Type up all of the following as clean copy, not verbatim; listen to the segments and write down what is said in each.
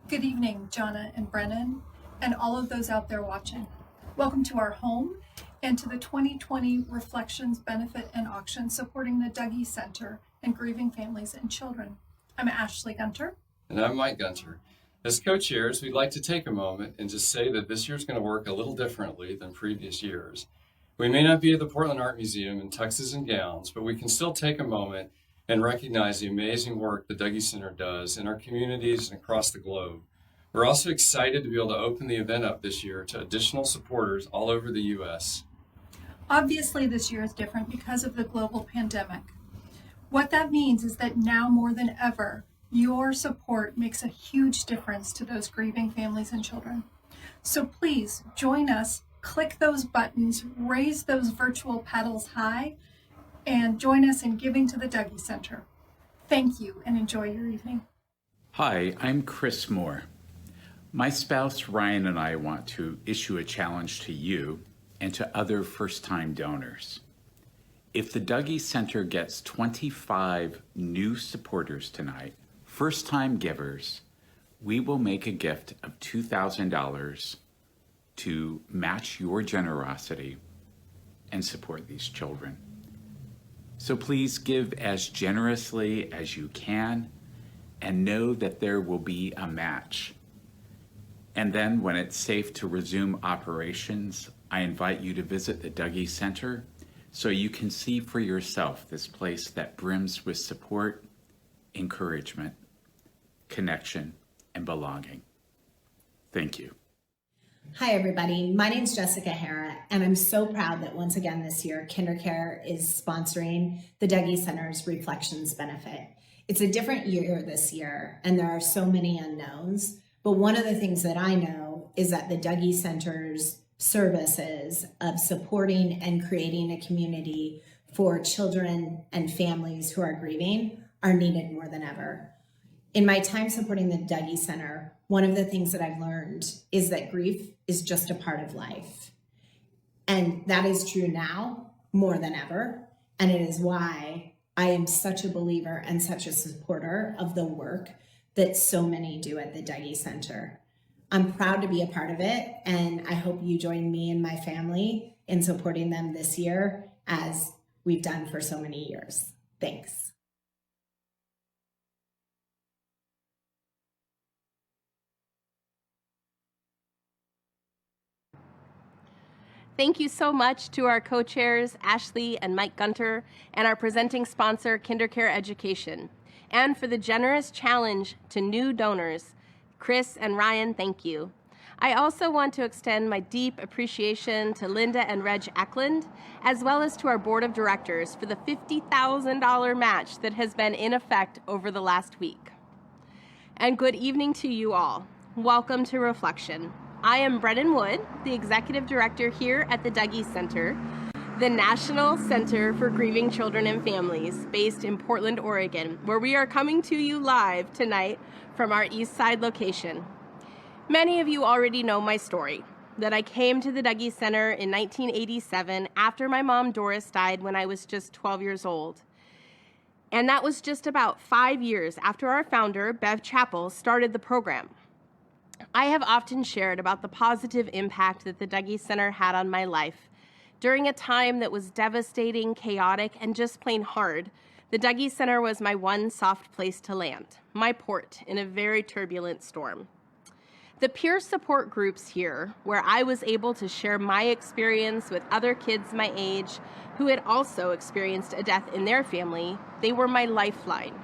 Good evening, Jonna and Brennan, and all of those out there watching. Welcome to our home and to the 2020 Reflections Benefit and Auction supporting the Dougy Center and grieving families and children. I'm Ashley Gunter. And I'm Mike Gunter. As co-chairs, we'd like to take a moment and just say that this year's going to work a little differently than previous years. We may not be at the Portland Art Museum in tuxes and gowns, but we can still take a moment and recognize the amazing work the Dougy Center does in our communities and across the globe. We're also excited to be able to open the event up this year to additional supporters all over the U.S. Obviously, this year is different because of the global pandemic. What that means is that now more than ever, your support makes a huge difference to those grieving families and children. So please join us, click those buttons, raise those virtual paddles high, and join us in giving to the Dougy Center. Thank you and enjoy your evening. Hi, I'm Chris Moore. My spouse Ryan and I want to issue a challenge to you and to other first-time donors. If the Dougy Center gets 25 new supporters tonight, first-time givers, we will make a gift of $2,000 to match your generosity and support these children. So please give as generously as you can and know that there will be a match. And then when it's safe to resume operations, I invite you to visit the Dougy Center so you can see for yourself this place that brims with support, encouragement, connection, and belonging. Thank you. Hi, everybody. My name is Jessica Hara, and I'm so proud that once again this year, KinderCare is sponsoring the Dougy Center's Reflections Benefit. It's a different year this year, and there are so many unknowns, but one of the things that I know is that the Dougy Center's services of supporting and creating a community for children and families who are grieving are needed more than ever. In my time supporting the Dougy Center, one of the things that I've learned is that grief is just a part of life. And that is true now more than ever. And it is why I am such a believer and such a supporter of the work that so many do at the Dougy Center. I'm proud to be a part of it, and I hope you join me and my family in supporting them this year as we've done for so many years. Thanks. Thank you so much to our co-chairs, Ashley and Mike Gunter, and our presenting sponsor, KinderCare Education. And for the generous challenge to new donors, Chris and Ryan, thank you. I also want to extend my deep appreciation to Linda and Reg Acclaimed, as well as to our board of directors for the $50,000 match that has been in effect over the last week. And good evening to you all. Welcome to Reflection. I am Brennan Wood, the Executive Director here at the Dougy Center, the National Center for Grieving Children and Families, based in Portland, Oregon, where we are coming to you live tonight from our East Side location. Many of you already know my story, that I came to the Dougy Center in 1987 after my mom Doris died when I was just 12 years old. And that was just about 5 years after our founder, Bev Chappell, started the program. I have often shared about the positive impact that the Dougy Center had on my life. During a time that was devastating, chaotic, and just plain hard, the Dougy Center was my one soft place to land, my port in a very turbulent storm. The peer support groups here, where I was able to share my experience with other kids my age who had also experienced a death in their family, they were my lifeline.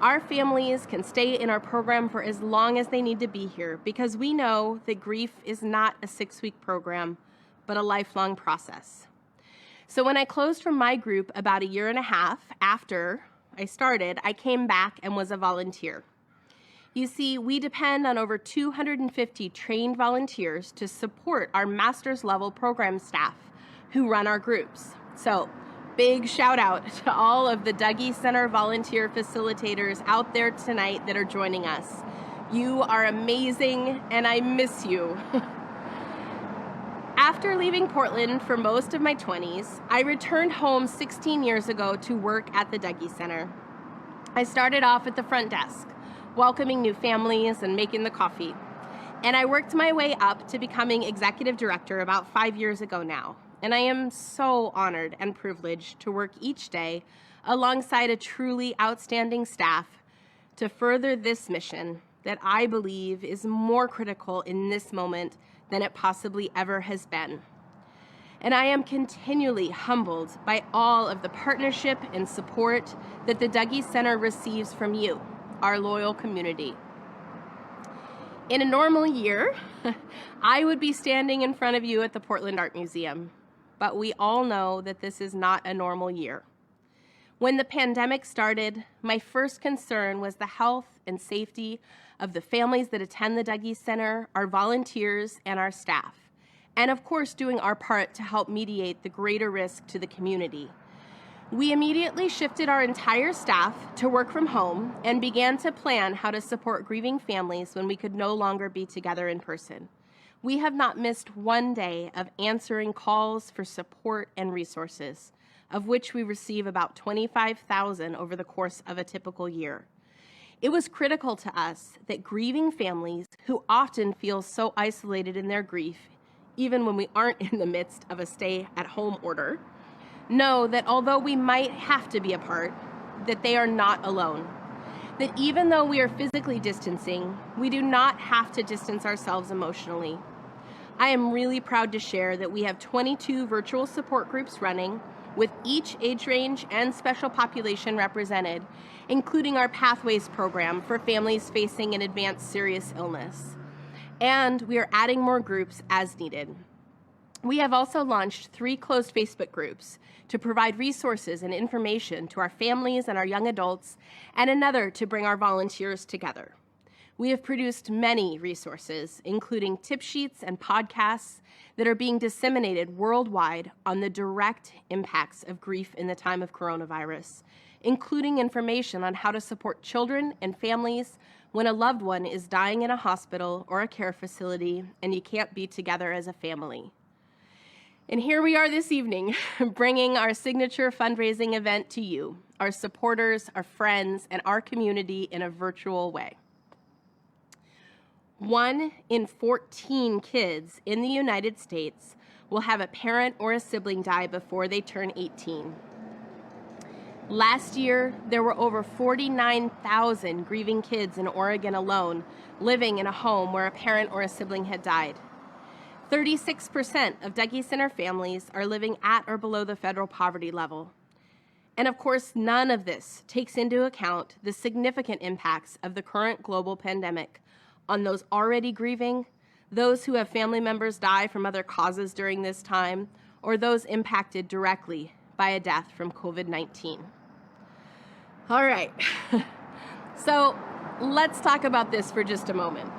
Our families can stay in our program for as long as they need to be here because we know that grief is not a 6-week program, but a lifelong process. So when I closed from my group about 1.5 years after I started, I came back and was a volunteer. You see, we depend on over 250 trained volunteers to support our master's level program staff who run our groups. So big shout out to all of the Dougy Center volunteer facilitators out there tonight that are joining us. You are amazing and I miss you. After leaving Portland for most of my 20s, I returned home 16 years ago to work at the Dougy Center. I started off at the front desk, welcoming new families and making the coffee. And I worked my way up to becoming executive director about 5 years ago now. And I am so honored and privileged to work each day alongside a truly outstanding staff to further this mission that I believe is more critical in this moment than it possibly ever has been. And I am continually humbled by all of the partnership and support that the Dougy Center receives from you, our loyal community. In a normal year, I would be standing in front of you at the Portland Art Museum, but we all know that this is not a normal year. When the pandemic started, my first concern was the health and safety of the families that attend the Dougy Center, our volunteers, and our staff. And of course, doing our part to help mediate the greater risk to the community. We immediately shifted our entire staff to work from home and began to plan how to support grieving families when we could no longer be together in person. We have not missed one day of answering calls for support and resources, of which we receive about 25,000 over the course of a typical year. It was critical to us that grieving families, who often feel so isolated in their grief, even when we aren't in the midst of a stay-at-home order, know that although we might have to be apart, that they are not alone. That even though we are physically distancing, we do not have to distance ourselves emotionally. I am really proud to share that we have 22 virtual support groups running, with each age range and special population represented, including our Pathways program for families facing an advanced serious illness. And we are adding more groups as needed. We have also launched 3 closed Facebook groups to provide resources and information to our families and our young adults, and another to bring our volunteers together. We have produced many resources, including tip sheets and podcasts that are being disseminated worldwide on the direct impacts of grief in the time of coronavirus, including information on how to support children and families when a loved one is dying in a hospital or a care facility and you can't be together as a family. And here we are this evening, bringing our signature fundraising event to you, our supporters, our friends, and our community in a virtual way. 1 in 14 kids in the United States will have a parent or a sibling die before they turn 18. Last year, there were over 49,000 grieving kids in Oregon alone living in a home where a parent or a sibling had died. 36% of Dougy Center families are living at or below the federal poverty level. And of course, none of this takes into account the significant impacts of the current global pandemic on those already grieving, those who have family members die from other causes during this time, or those impacted directly by a death from COVID-19. All right, so let's talk about this for just a moment.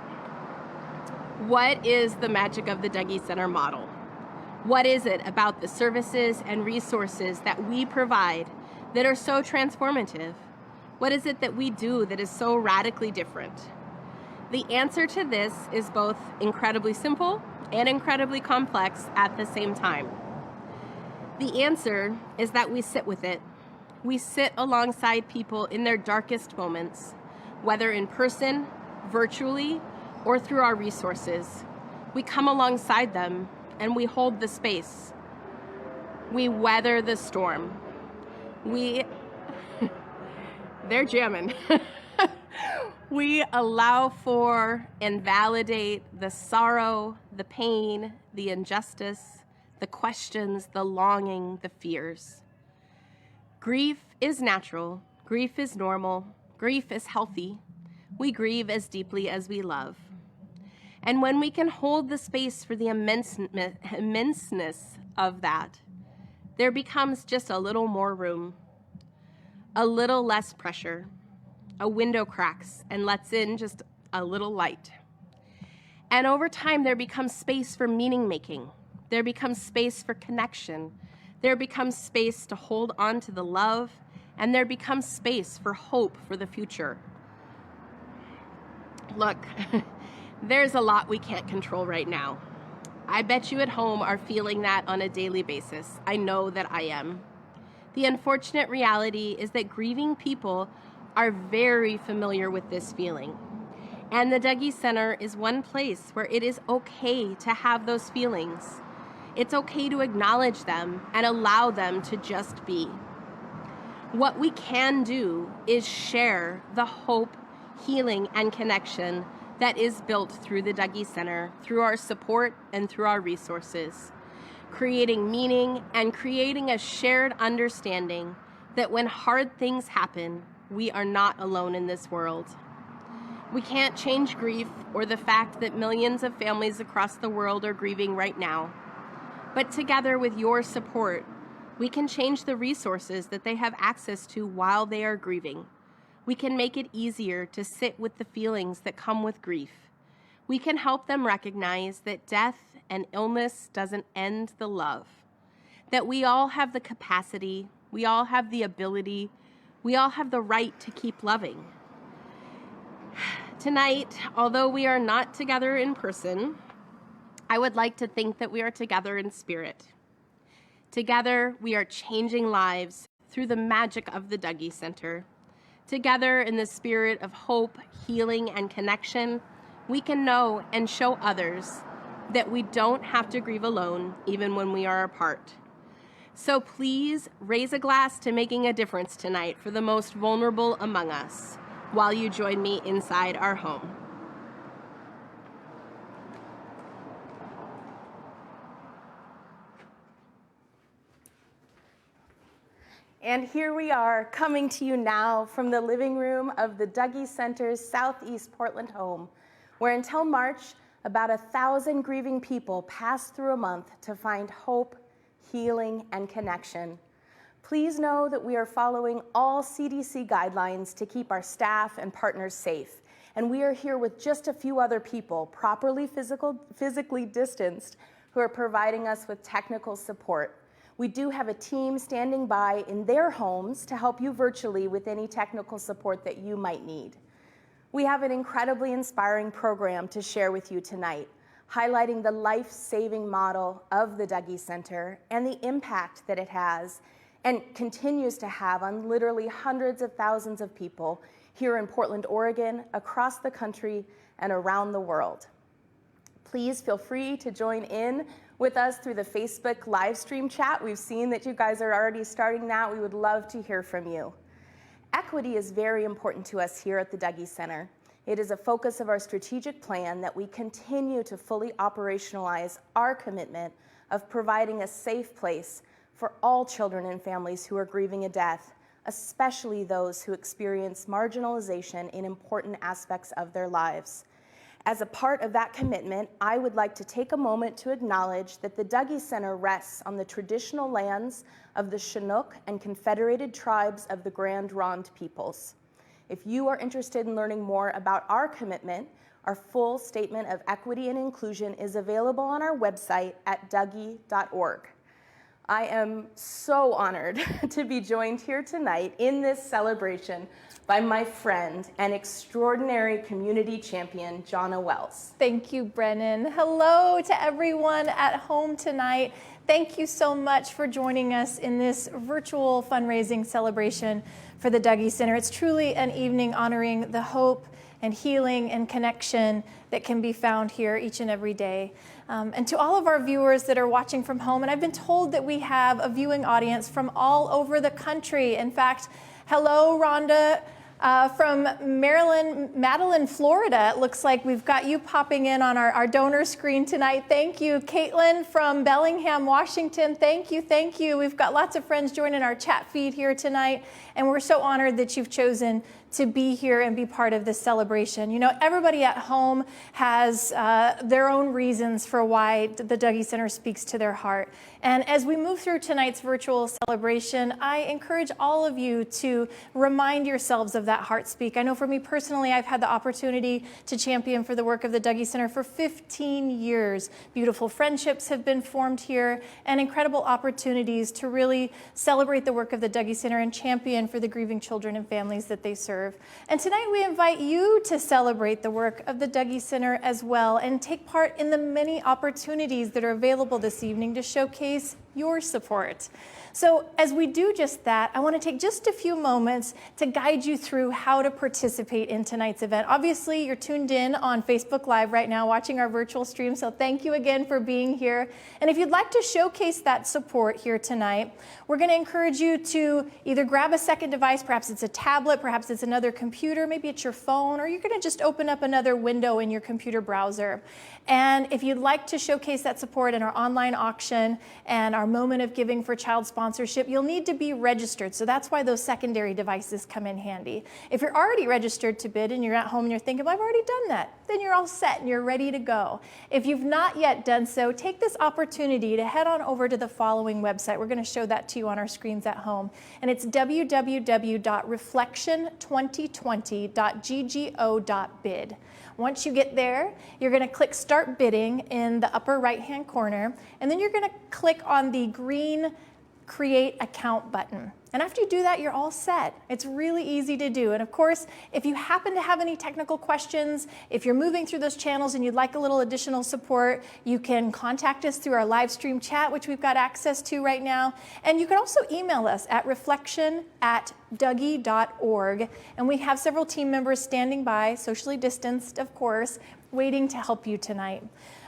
What is the magic of the Dougy Center model? What is it about the services and resources that we provide that are so transformative? What is it that we do that is so radically different? The answer to this is both incredibly simple and incredibly complex at the same time. The answer is that we sit with it. We sit alongside people in their darkest moments, whether in person, virtually, or through our resources. We come alongside them and we hold the space. We weather the storm. They're jamming. We allow for and validate the sorrow, the pain, the injustice, the questions, the longing, the fears. Grief is natural. Grief is normal. Grief is healthy. We grieve as deeply as we love. And when we can hold the space for the immenseness of that, there becomes just a little more room, a little less pressure. A window cracks and lets in just a little light. And over time, there becomes space for meaning making. There becomes space for connection. There becomes space to hold on to the love, and there becomes space for hope for the future. Look, there's a lot we can't control right now. I bet you at home are feeling that on a daily basis. I know that I am. The unfortunate reality is that grieving people are very familiar with this feeling. And the Dougy Center is one place where it is okay to have those feelings. It's okay to acknowledge them and allow them to just be. What we can do is share the hope, healing, and connection that is built through the Dougy Center, through our support and through our resources, creating meaning and creating a shared understanding that when hard things happen, we are not alone in this world. We can't change grief or the fact that millions of families across the world are grieving right now. But together with your support, we can change the resources that they have access to while they are grieving. We can make it easier to sit with the feelings that come with grief. We can help them recognize that death and illness doesn't end the love, that we all have the capacity, we all have the ability, we all have the right to keep loving. Tonight, although we are not together in person, I would like to think that we are together in spirit. Together, we are changing lives through the magic of the Dougy Center. Together, in the spirit of hope, healing, and connection, we can know and show others that we don't have to grieve alone, even when we are apart. So please raise a glass to making a difference tonight for the most vulnerable among us, while you join me inside our home. And here we are, coming to you now from the living room of the Dougy Center's Southeast Portland home, where until March, about 1,000 grieving people passed through a month to find hope, healing, and connection. Please know that we are following all CDC guidelines to keep our staff and partners safe, and we are here with just a few other people, properly physically distanced, who are providing us with technical support. We do have a team standing by in their homes to help you virtually with any technical support that you might need. We have an incredibly inspiring program to share with you tonight, highlighting the life-saving model of the Dougy Center and the impact that it has and continues to have on literally hundreds of thousands of people here in Portland, Oregon, across the country, and around the world. Please feel free to join in with us through the Facebook live stream chat. We've seen that you guys are already starting that. We would love to hear from you. Equity is very important to us here at the Dougy Center. It is a focus of our strategic plan that we continue to fully operationalize our commitment of providing a safe place for all children and families who are grieving a death, especially those who experience marginalization in important aspects of their lives. As a part of that commitment, I would like to take a moment to acknowledge that the Dougy Center rests on the traditional lands of the Chinook and Confederated Tribes of the Grand Ronde peoples. If you are interested in learning more about our commitment, our full statement of equity and inclusion is available on our website at dougy.org. I am so honored to be joined here tonight in this celebration by my friend and extraordinary community champion, Jonna Wells. Thank you, Brennan. Hello to everyone at home tonight. Thank you so much for joining us in this virtual fundraising celebration for the Dougy Center. It's truly an evening honoring the hope and healing and connection that can be found here each and every day. And to all of our viewers that are watching from home, and I've been told that we have a viewing audience from all over the country. In fact, hello, Rhonda. From Madeline, Florida. It looks like we've got you popping in on our donor screen tonight. Thank you. Caitlin from Bellingham, Washington. Thank you. Thank you. We've got lots of friends joining our chat feed here tonight, and we're so honored that you've chosen to be here and be part of this celebration. You know, everybody at home has their own reasons for why the Dougy Center speaks to their heart. And as we move through tonight's virtual celebration, I encourage all of you to remind yourselves of that heart speak. I know for me personally, I've had the opportunity to champion for the work of the Dougy Center for 15 years. Beautiful friendships have been formed here and incredible opportunities to really celebrate the work of the Dougy Center and champion for the grieving children and families that they serve. And tonight we invite you to celebrate the work of the Dougy Center as well and take part in the many opportunities that are available this evening to showcase your support. So as we do just that, I want to take just a few moments to guide you through how to participate in tonight's event. Obviously, you're tuned in on Facebook Live right now watching our virtual stream, so thank you again for being here. And if you'd like to showcase that support here tonight, we're going to encourage you to either grab a second device, perhaps it's a tablet, perhaps it's another computer, maybe it's your phone, or you're going to just open up another window in your computer browser. And if you'd like to showcase that support in our online auction and our moment of giving for child sponsorship, you'll need to be registered. So that's why those secondary devices come in handy. If you're already registered to bid and you're at home and you're thinking, well, I've already done that, then you're all set and you're ready to go. If you've not yet done so, take this opportunity to head on over to the following website. We're going to show that to you on our screens at home. And it's www.reflection2020.ggo.bid. Once you get there, you're going to click Start Bidding in the upper right-hand corner, and then you're going to click on the green Create Account button. And after you do that, you're all set. It's really easy to do. And of course, if you happen to have any technical questions, if you're moving through those channels and you'd like a little additional support, you can contact us through our live stream chat, which we've got access to right now. And you can also email us at reflection@dougy.org. And we have several team members standing by, socially distanced, of course, waiting to help you tonight.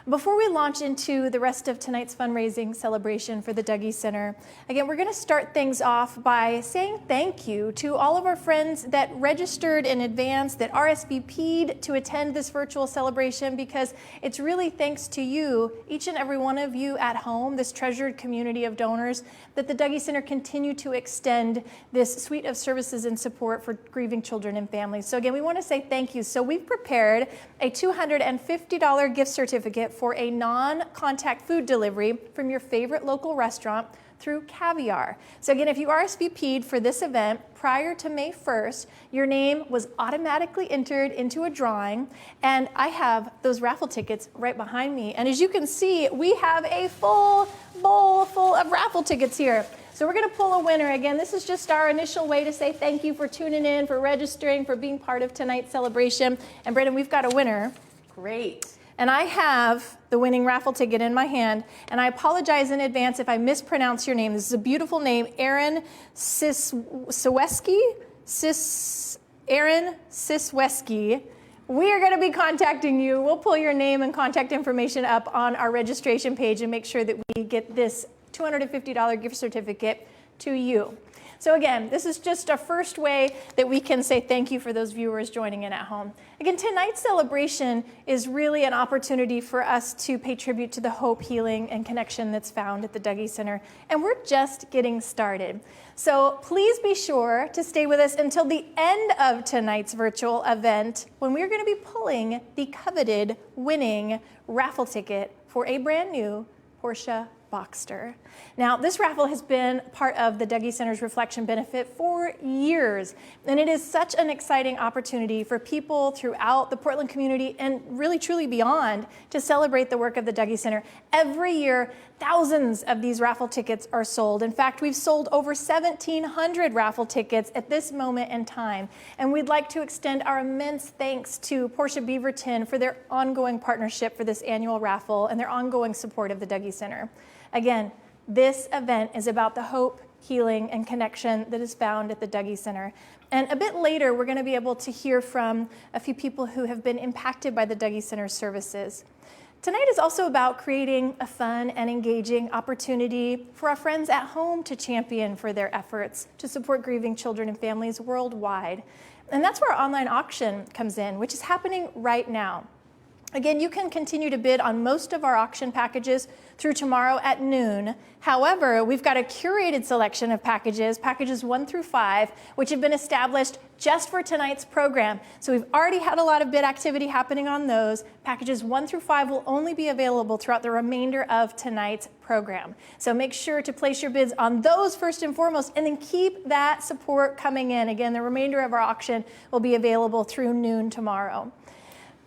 Before we launch into the rest of tonight's fundraising celebration for the Dougy Center, again, we're going to start things off by saying thank you to all of our friends that registered in advance, that RSVP'd to attend this virtual celebration, because it's really thanks to you, each and every one of you at home, this treasured community of donors, that the Dougy Center continue to extend this suite of services and support for grieving children and families. So again, we want to say thank you. So we've prepared a $250 gift certificate for a non-contact food delivery from your favorite local restaurant through Caviar. So again, if you RSVP'd for this event prior to May 1st, your name was automatically entered into a drawing, and I have those raffle tickets right behind me. And as you can see, we have a full bowl full of raffle tickets here. So we're going to pull a winner. Again, this is just our initial way to say thank you for tuning in, for registering, for being part of tonight's celebration. And Brandon, we've got a winner. Great. And I have the winning raffle ticket in my hand, and I apologize in advance if I mispronounce your name. This is a beautiful name, Aaron Sisweski. Aaron Sisweski. We are going to be contacting you. We'll pull your name and contact information up on our registration page and make sure that we get this $250 gift certificate to you. So again, this is just a first way that we can say thank you for those viewers joining in at home. Again, tonight's celebration is really an opportunity for us to pay tribute to the hope, healing, and connection that's found at the Dougy Center. And we're just getting started. So please be sure to stay with us until the end of tonight's virtual event, when we're going to be pulling the coveted winning raffle ticket for a brand new Porsche Boxster. Now, this raffle has been part of the Dougy Center's Reflection benefit for years, and it is such an exciting opportunity for people throughout the Portland community and really truly beyond to celebrate the work of the Dougy Center. Every year, thousands of these raffle tickets are sold. In fact, we've sold over 1,700 raffle tickets at this moment in time, and we'd like to extend our immense thanks to Porsche Beaverton for their ongoing partnership for this annual raffle and their ongoing support of the Dougy Center. Again, this event is about the hope, healing, and connection that is found at the Dougy Center. And a bit later, we're going to be able to hear from a few people who have been impacted by the Dougy Center services. Tonight is also about creating a fun and engaging opportunity for our friends at home to champion for their efforts to support grieving children and families worldwide. And that's where our online auction comes in, which is happening right now. Again, you can continue to bid on most of our auction packages through tomorrow at noon. However, we've got a curated selection of packages 1 through 5, which have been established just for tonight's program. So we've already had a lot of bid activity happening on those. Packages 1 through 5 will only be available throughout the remainder of tonight's program. So make sure to place your bids on those first and foremost, and then keep that support coming in. Again, the remainder of our auction will be available through noon tomorrow.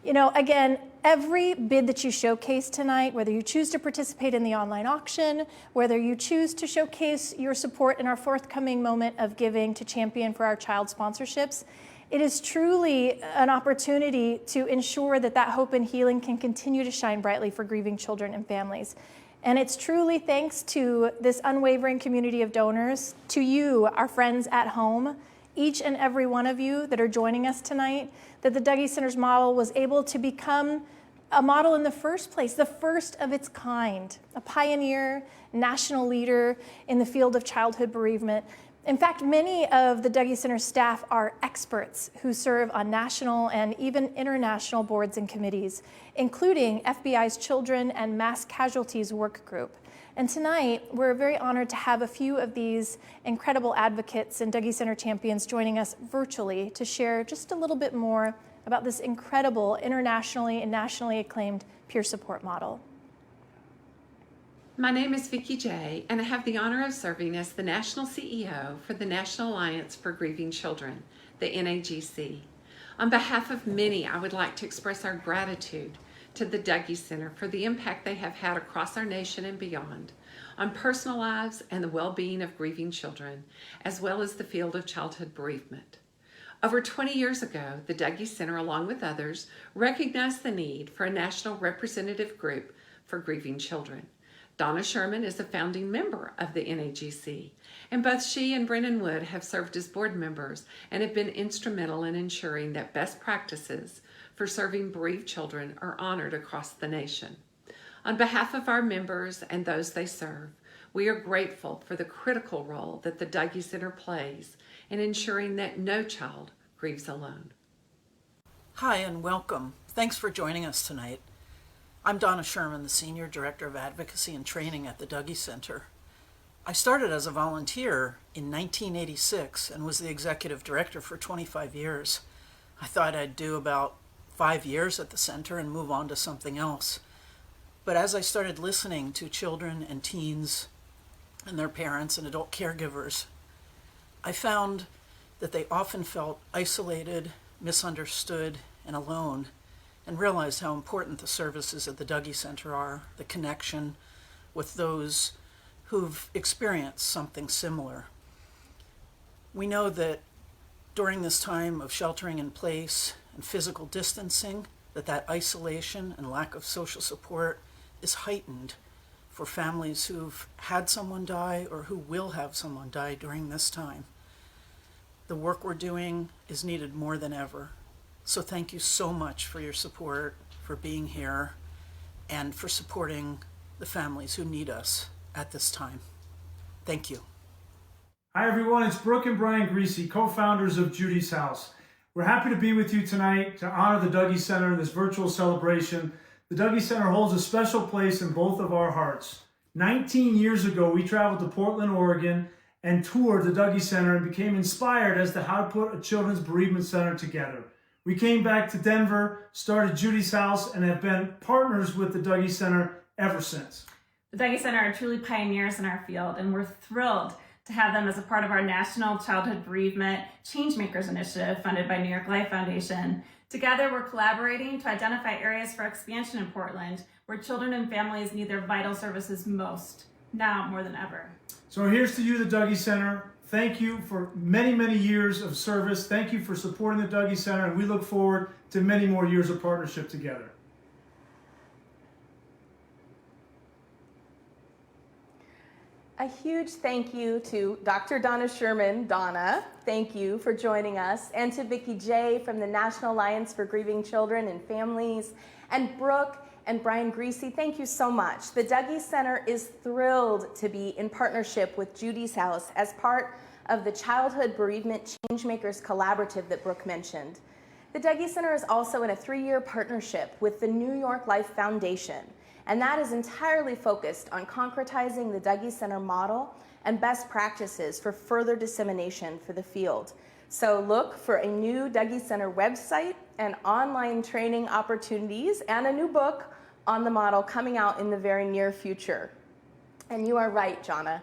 You know, again, every bid that you showcase tonight, whether you choose to participate in the online auction, whether you choose to showcase your support in our forthcoming moment of giving to champion for our child sponsorships, it is truly an opportunity to ensure that that hope and healing can continue to shine brightly for grieving children and families. And it's truly thanks to this unwavering community of donors, to you, our friends at home, each and every one of you that are joining us tonight, that the Dougy Center's model was able to become a model in the first place, the first of its kind, a pioneer, national leader in the field of childhood bereavement. In fact, many of the Dougy Center staff are experts who serve on national and even international boards and committees, including FBI's Children and Mass Casualties Work Group. And tonight, we're very honored to have a few of these incredible advocates and Dougy Center champions joining us virtually to share just a little bit more about this incredible internationally and nationally acclaimed peer support model. My name is Vicki J, and I have the honor of serving as the National CEO for the National Alliance for Grieving Children, the NAGC. On behalf of many, I would like to express our gratitude to the Dougy Center for the impact they have had across our nation and beyond on personal lives and the well-being of grieving children, as well as the field of childhood bereavement. Over 20 years ago, the Dougy Center, along with others, recognized the need for a national representative group for grieving children. Donna Sherman is a founding member of the NAGC, and both she and Brennan Wood have served as board members and have been instrumental in ensuring that best practices for serving bereaved children are honored across the nation. On behalf of our members and those they serve, we are grateful for the critical role that the Dougy Center plays in ensuring that no child grieves alone. Hi and welcome. Thanks for joining us tonight. I'm Donna Sherman, the Senior Director of Advocacy and Training at the Dougy Center. I started as a volunteer in 1986 and was the Executive Director for 25 years. I thought I'd do about 5 years at the center and move on to something else. But as I started listening to children and teens and their parents and adult caregivers, I found that they often felt isolated, misunderstood, and alone, and realized how important the services at the Dougy Center are, the connection with those who've experienced something similar. We know that during this time of sheltering in place and physical distancing, that isolation and lack of social support is heightened for families who've had someone die or who will have someone die during this time. The work we're doing is needed more than ever. So thank you so much for your support, for being here, and for supporting the families who need us at this time. Thank you. Hi everyone, it's Brooke and Brian Greasy, co-founders of Judy's House. We're happy to be with you tonight to honor the Dougy Center in this virtual celebration. The Dougy Center holds a special place in both of our hearts. 19 years ago, we traveled to Portland, Oregon, and toured the Dougy Center and became inspired as to how to put a children's bereavement center together. We came back to Denver, started Judy's House, and have been partners with the Dougy Center ever since. The Dougy Center are truly pioneers in our field, and we're thrilled to have them as a part of our National Childhood Bereavement Changemakers Initiative funded by New York Life Foundation. Together, we're collaborating to identify areas for expansion in Portland where children and families need their vital services most, now more than ever. So here's to you, the Dougy Center. Thank you for many, many years of service. Thank you for supporting the Dougy Center, and we look forward to many more years of partnership together. A huge thank you to Dr. Donna Sherman, Donna, thank you for joining us, and to Vicki J from the National Alliance for Grieving Children and Families, and Brooke and Brian Greasy, thank you so much. The Dougy Center is thrilled to be in partnership with Judy's House as part of the Childhood Bereavement Changemakers Collaborative that Brooke mentioned. The Dougy Center is also in a 3-year partnership with the New York Life Foundation, and that is entirely focused on concretizing the Dougy Center model and best practices for further dissemination for the field. So look for a new Dougy Center website and online training opportunities and a new book on the model coming out in the very near future. And you are right, Jonna.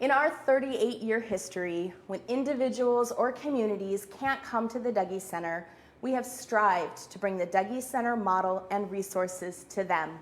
In our 38-year history, when individuals or communities can't come to the Dougy Center, we have strived to bring the Dougy Center model and resources to them,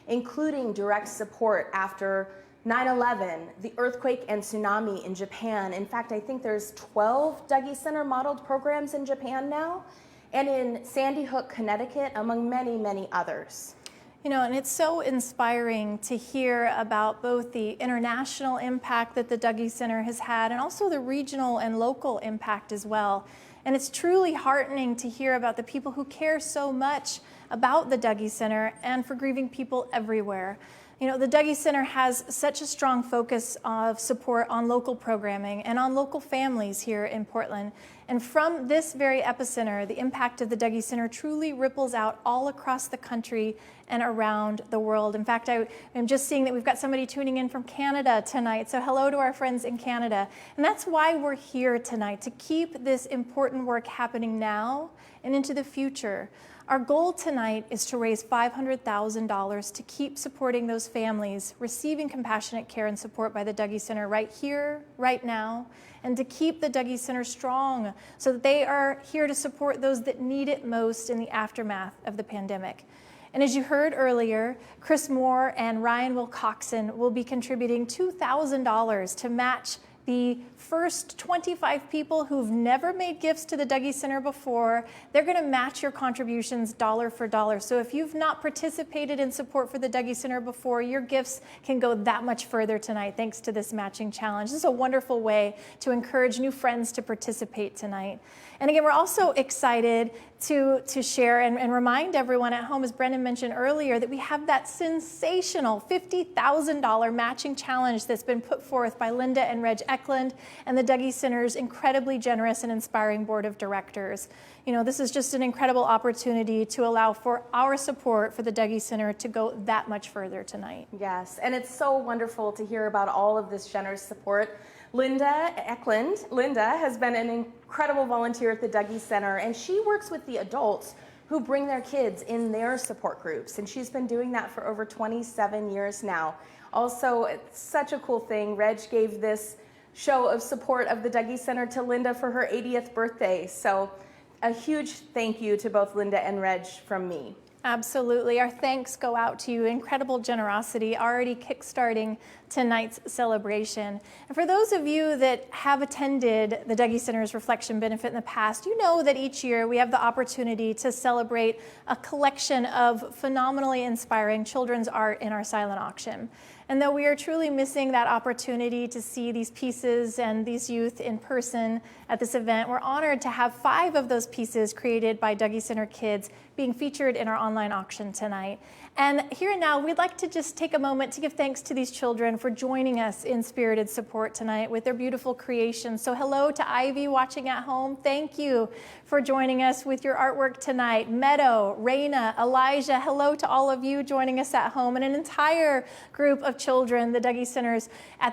including direct support after 9/11, the earthquake and tsunami in Japan. In fact, I think there's 12 Dougy Center modeled programs in Japan now, and in Sandy Hook, Connecticut, among many, many others. You know, and it's so inspiring to hear about both the international impact that the Dougy Center has had and also the regional and local impact as well. And it's truly heartening to hear about the people who care so much about the Dougy Center and for grieving people everywhere. You know, the Dougy Center has such a strong focus of support on local programming and on local families here in Portland. And from this very epicenter, the impact of the Dougy Center truly ripples out all across the country and around the world. In fact, I'm just seeing that we've got somebody tuning in from Canada tonight. So hello to our friends in Canada. And that's why we're here tonight, to keep this important work happening now and into the future. Our goal tonight is to raise $500,000 to keep supporting those families receiving compassionate care and support by the Dougy Center right here, right now, and to keep the Dougy Center strong so that they are here to support those that need it most in the aftermath of the pandemic. And as you heard earlier, Chris Moore and Ryan Wilcoxon will be contributing $2,000 to match the first 25 people who've never made gifts to the Dougy Center before. They're going to match your contributions dollar for dollar. So if you've not participated in support for the Dougy Center before, your gifts can go that much further tonight thanks to this matching challenge. This is a wonderful way to encourage new friends to participate tonight. And again, we're also excited to share and remind everyone at home, as Brendan mentioned earlier, that we have that sensational $50,000 matching challenge that's been put forth by Linda and Reg Eklund and the Dougy Center's incredibly generous and inspiring board of directors. You know, this is just an incredible opportunity to allow for our support for the Dougy Center to go that much further tonight. Yes, and it's so wonderful to hear about all of this generous support. Linda Eklund. Linda has been an incredible volunteer at the Dougy Center, and she works with the adults who bring their kids in their support groups, and she's been doing that for over 27 years now. Also, it's such a cool thing. Reg gave this show of support of the Dougy Center to Linda for her 80th birthday, so a huge thank you to both Linda and Reg from me. Absolutely. Our thanks go out to you. Incredible generosity already kickstarting tonight's celebration. And for those of you that have attended the Dougy Center's Reflection Benefit in the past, you know that each year we have the opportunity to celebrate a collection of phenomenally inspiring children's art in our silent auction. And though we are truly missing that opportunity to see these pieces and these youth in person at this event, we're honored to have 5 of those pieces created by Dougy Center kids being featured in our online auction tonight. And here and now, we'd like to just take a moment to give thanks to these children for joining us in spirited support tonight with their beautiful creations. So hello to Ivy watching at home. Thank you for joining us with your artwork tonight. Meadow, Raina, Elijah, hello to all of you joining us at home, and an entire group of children at the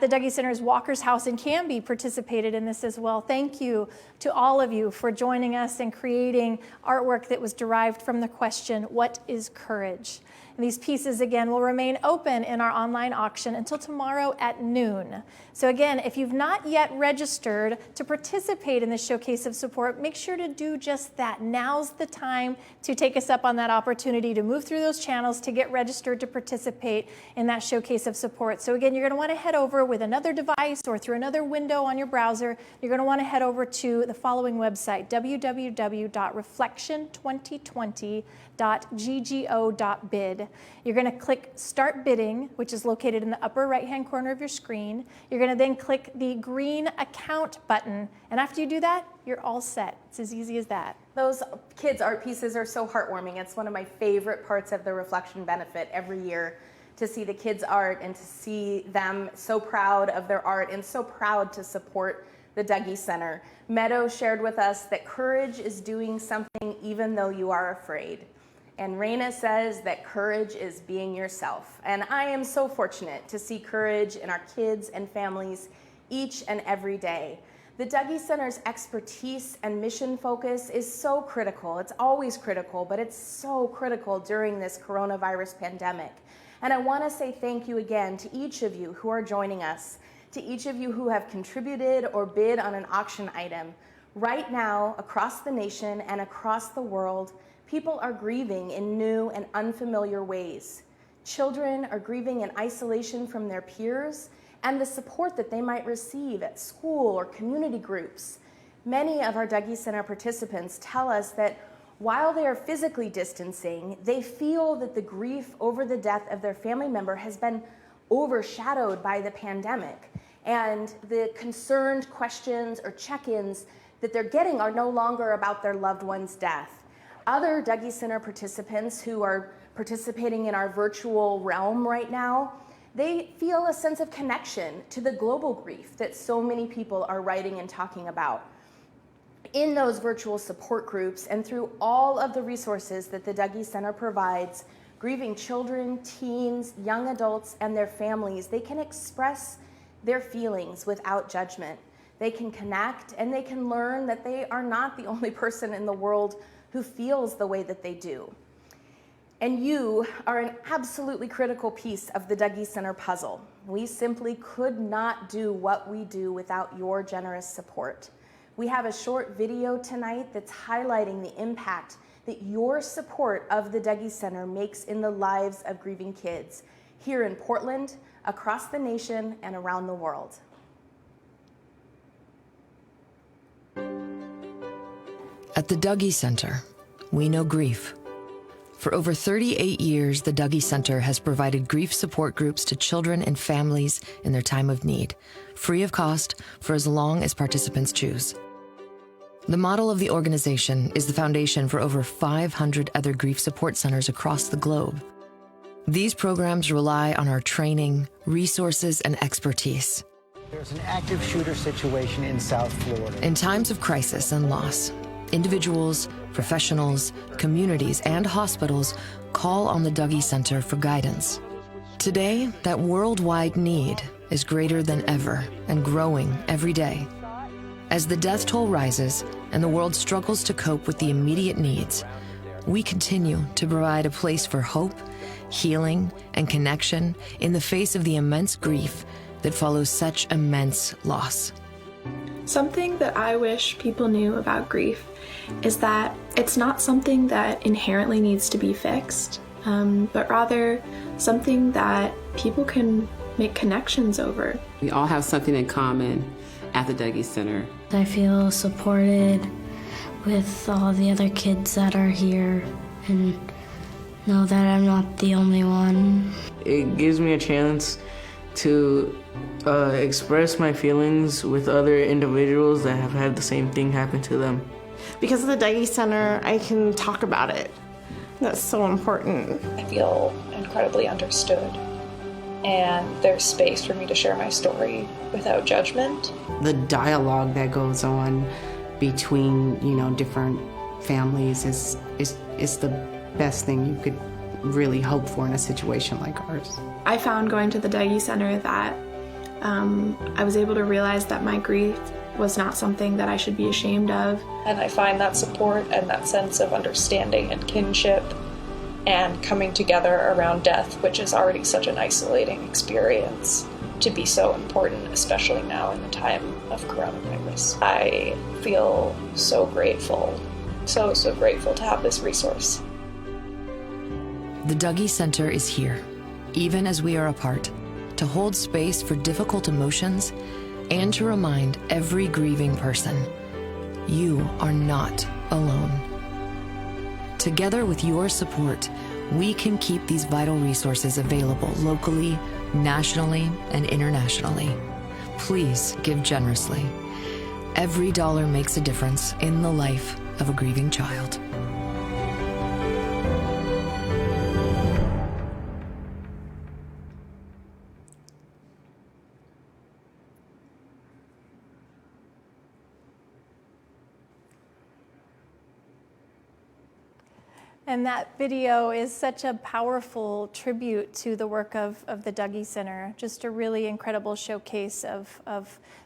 Dougy Center's Walker's House in Canby participated in this as well. Thank you to all of you for joining us and creating artwork that was derived from the question, what is courage? And these pieces, again, will remain open in our online auction until tomorrow at noon. So again, if you've not yet registered to participate in this showcase of support, make sure to do just that. Now's the time to take us up on that opportunity to move through those channels to get registered to participate in that showcase of support. So again, you're going to want to head over with another device or through another window on your browser. You're going to want to head over to the following website, www.reflection2020.ggo.bid. You're going to click Start Bidding, which is located in the upper right-hand corner of your screen. You're going to then click the green Account button. And after you do that, you're all set. It's as easy as that. Those kids' art pieces are so heartwarming. It's one of my favorite parts of the Reflection Benefit every year, to see the kids' art and to see them so proud of their art and so proud to support the Dougy Center. Meadow shared with us that courage is doing something even though you are afraid. And Raina says that courage is being yourself. And I am so fortunate to see courage in our kids and families each and every day. The Dougy Center's expertise and mission focus is so critical. It's always critical, but it's so critical during this coronavirus pandemic. And I want to say thank you again to each of you who are joining us, to each of you who have contributed or bid on an auction item. Right now, across the nation and across the world, people are grieving in new and unfamiliar ways. Children are grieving in isolation from their peers and the support that they might receive at school or community groups. Many of our Dougy Center participants tell us that While they are physically distancing, they feel that the grief over the death of their family member has been overshadowed by the pandemic. And the concerned questions or check-ins that they're getting are no longer about their loved one's death. Other Dougy Center participants who are participating in our virtual realm right now, they feel a sense of connection to the global grief that so many people are writing and talking about. In those virtual support groups and through all of the resources that the Dougy Center provides, grieving children, teens, young adults, and their families, they can express their feelings without judgment. They can connect and they can learn that they are not the only person in the world who feels the way that they do. And you are an absolutely critical piece of the Dougy Center puzzle. We simply could not do what we do without your generous support. We have a short video tonight that's highlighting the impact that your support of the Dougy Center makes in the lives of grieving kids here in Portland, across the nation, and around the world. At the Dougy Center, we know grief. For over 38 years, the Dougy Center has provided grief support groups to children and families in their time of need, free of cost for as long as participants choose. The model of the organization is the foundation for over 500 other grief support centers across the globe. These programs rely on our training, resources, and expertise. There's an active shooter situation in South Florida. In times of crisis and loss, individuals, professionals, communities, and hospitals call on the Dougy Center for guidance. Today, that worldwide need is greater than ever and growing every day. As the death toll rises and the world struggles to cope with the immediate needs, we continue to provide a place for hope, healing, and connection in the face of the immense grief that follows such immense loss. Something that I wish people knew about grief is that it's not something that inherently needs to be fixed, but rather something that people can make connections over. We all have something in common at the Dougy Center. I feel supported with all the other kids that are here and know that I'm not the only one. It gives me a chance to express my feelings with other individuals that have had the same thing happen to them. Because of the Dougy Center, I can talk about it. That's so important. I feel incredibly understood, and there's space for me to share my story without judgment. The dialogue that goes on between, different families is the best thing you could really hope for in a situation like ours. I found going to the Dougy Center that I was able to realize that my grief was not something that I should be ashamed of. And I find that support and that sense of understanding and kinship and coming together around death, which is already such an isolating experience, to be so important, especially now in the time of coronavirus. I feel so grateful, so grateful to have this resource. The Dougy Center is here, even as we are apart, to hold space for difficult emotions and to remind every grieving person, you are not alone. Together with your support, we can keep these vital resources available locally, nationally, and internationally. Please give generously. Every dollar makes a difference in the life of a grieving child. And that video is such a powerful tribute to the work of the Dougy Center, just a really incredible showcase of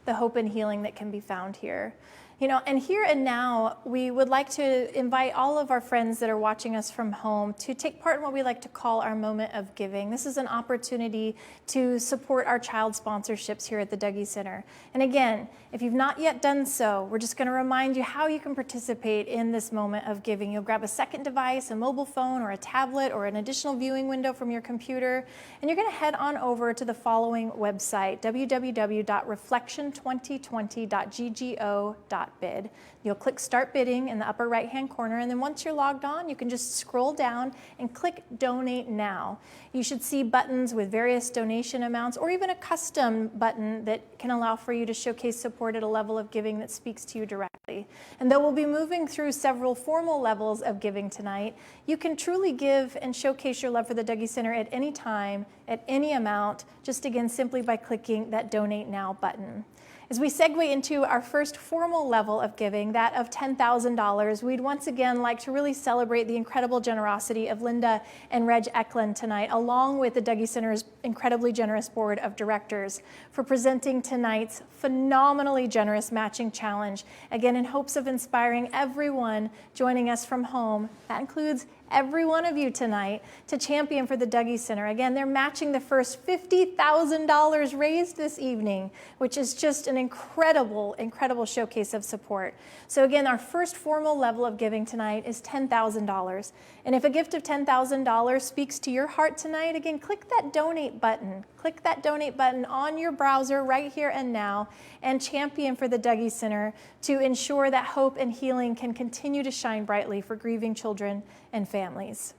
the hope and healing that can be found here. And here and now, we would like to invite all of our friends that are watching us from home to take part in what we like to call our moment of giving. This is an opportunity to support our child sponsorships here at the Dougy Center. And again, if you've not yet done so, we're just going to remind you how you can participate in this moment of giving. You'll grab a second device, a mobile phone or a tablet or an additional viewing window from your computer, and you're going to head on over to the following website, www.reflection2020.ggo.com. fundraising.bid. You'll click Start Bidding in the upper right-hand corner, and then once you're logged on, you can just scroll down and click Donate Now. You should see buttons with various donation amounts, or even a custom button that can allow for you to showcase support at a level of giving that speaks to you directly. And though we'll be moving through several formal levels of giving tonight, you can truly give and showcase your love for the Dougy Center at any time, at any amount, just again simply by clicking that Donate Now button. As we segue into our first formal level of giving, that of $10,000, we'd once again like to really celebrate the incredible generosity of Linda and Reg Eklund tonight, along with the Dougy Center's incredibly generous board of directors, for presenting tonight's phenomenally generous matching challenge, again in hopes of inspiring everyone joining us from home. That includes every one of you tonight, to champion for the Dougy Center. Again, they're matching the first $50,000 raised this evening, which is just an incredible, incredible showcase of support. So again, our first formal level of giving tonight is $10,000. And if a gift of $10,000 speaks to your heart tonight, again, click that donate button. Click that donate button on your browser right here and now, and champion for the Dougy Center to ensure that hope and healing can continue to shine brightly for grieving children and families.